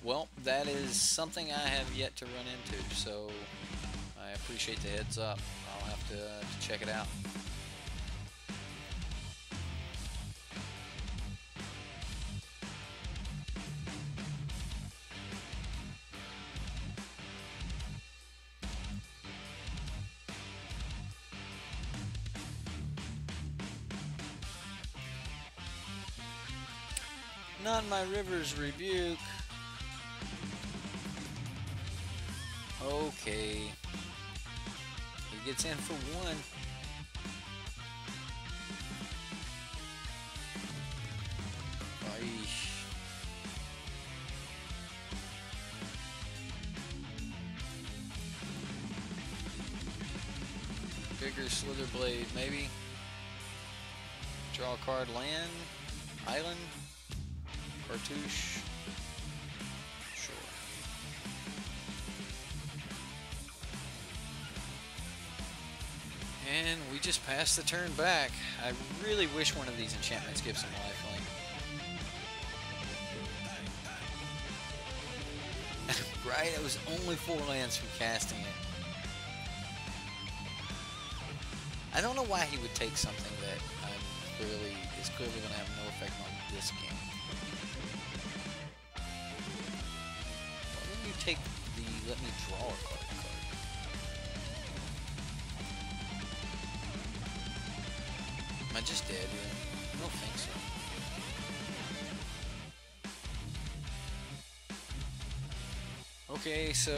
Well, that is something I have yet to run into, so I appreciate the heads up. I'll have to check it out. Not my River's Rebuke. Okay. He gets in for one. Eesh. Bigger Slither Blade, maybe. Draw a card, land, island, cartouche. Sure. And we just passed the turn back. I really wish one of these enchantments gives some lifelink. Right? It was only 4 lands from casting it. I don't know why he would take something that is clearly going to have no effect on this game. Why didn't you take the let me draw a card? Am I just dead here? I don't think so. Okay, so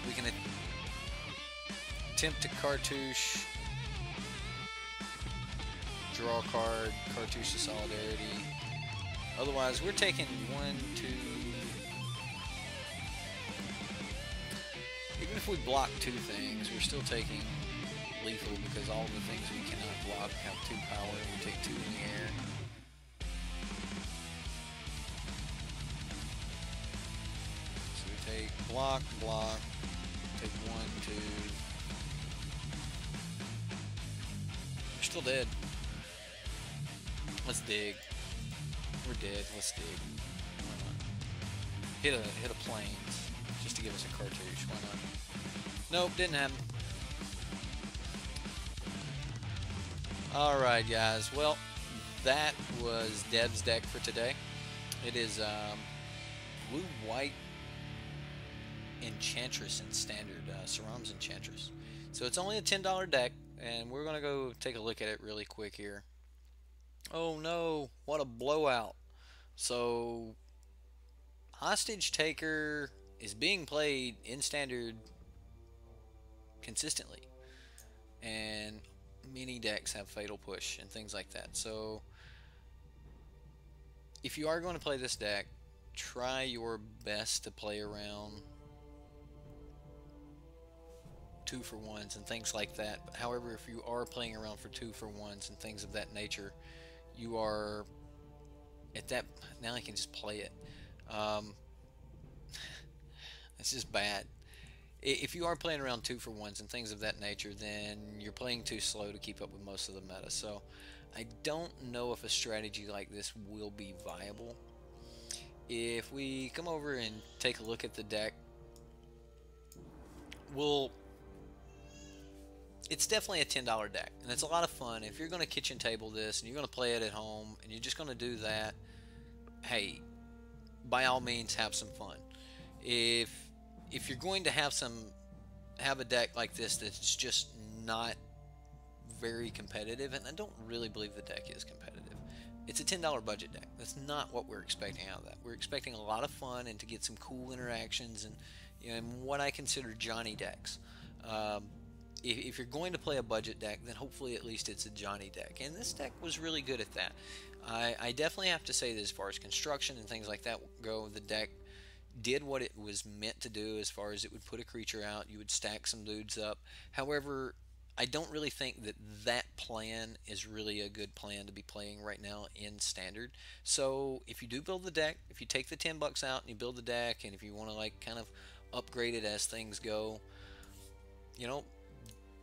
we can attempt to cartouche, draw a card, cartouche of solidarity. Otherwise, we're taking 1, 2. Even if we block 2 things, we're still taking lethal because all the things we cannot block have 2 power. We take 2 in the air. Take block, block, take 1, 2. We're still dead. Let's dig. We're dead. Let's dig. Why not? Hit a plains just to give us a cartouche. Why not? Nope, didn't happen. Alright guys, well that was Dev's deck for today. It is blue-white Enchantress in standard, Sram's Enchantress. So it's only a $10 deck, and we're going to go take a look at it really quick here. Oh no, what a blowout. So, Hostage Taker is being played in standard consistently. And many decks have Fatal Push and things like that. So, if you are going to play this deck, try your best to play around 2-for-1s and things like that. But however, if you are playing around for 2-for-1s and things of that nature, you are at that. Now I can just play it. It's just bad. If you are playing around 2-for-1s and things of that nature, then you're playing too slow to keep up with most of the meta. So I don't know if a strategy like this will be viable. If we come over and take a look at the deck, it's definitely a $10 deck, and it's a lot of fun. If you're going to kitchen table this and you're going to play it at home and you're just going to do that, hey, by all means have some fun. If you're going to have a deck like this that's just not very competitive, and I don't really believe the deck is competitive, it's a $10 budget deck. That's not what we're expecting out of that. We're expecting a lot of fun and to get some cool interactions and, you know, and what I consider Johnny decks. If you're going to play a budget deck, then hopefully at least it's a Johnny deck. And this deck was really good at that. I definitely have to say that as far as construction and things like that go, the deck did what it was meant to do as far as it would put a creature out. You would stack some dudes up. However, I don't really think that that plan is really a good plan to be playing right now in standard. So if you do build the deck, if you take the $10 out and you build the deck, and if you want to like kind of upgrade it as things go, you know,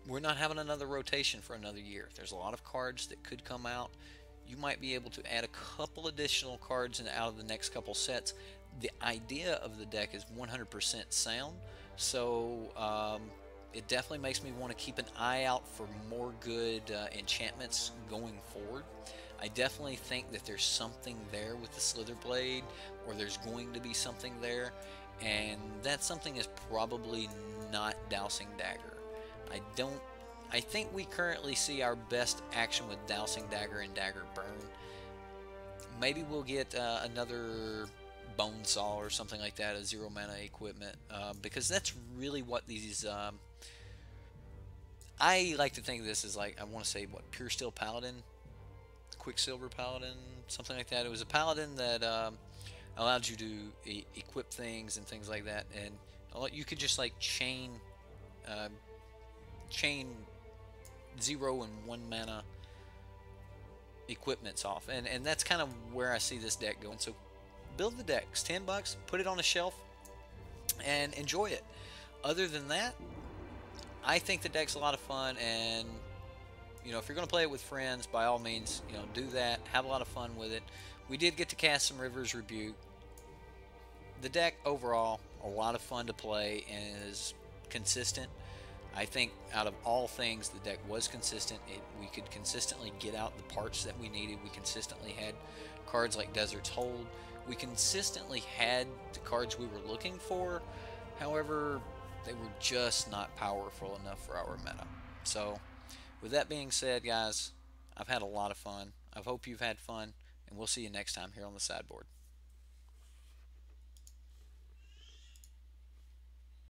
we're not having another rotation for another year. There's a lot of cards that could come out. You might be able to add a couple additional cards out of the next couple sets. The idea of the deck is 100% sound, so it definitely makes me want to keep an eye out for more good enchantments going forward. I definitely think that there's something there with the Slither Blade, or there's going to be something there, and that something is probably not Dousing Dagger. I think we currently see our best action with Dousing Dagger and Dagger Burn. maybe we'll get another bone saw or something like that, a 0 mana equipment, because that's really what these. I like to think of this as like, I want to say, what, Pure Steel Paladin, Quicksilver Paladin, something like that. It was a paladin that allowed you to equip things and things like that, and you could just like uh, chain 0 and 1 mana equipments off, and that's kind of where I see this deck going. So build the decks, $10, put it on a shelf, and enjoy it. Other than that, I think the deck's a lot of fun, and if you're going to play it with friends, by all means, do that. Have a lot of fun with it. We did get to cast some River's Rebuke. The deck overall, a lot of fun to play and is consistent. I think out of all things, the deck was consistent. We could consistently get out the parts that we needed. We consistently had cards like Desert's Hold. We consistently had the cards we were looking for. However, they were just not powerful enough for our meta. So, with that being said, guys, I've had a lot of fun. I hope you've had fun, and we'll see you next time here on the Sideboard.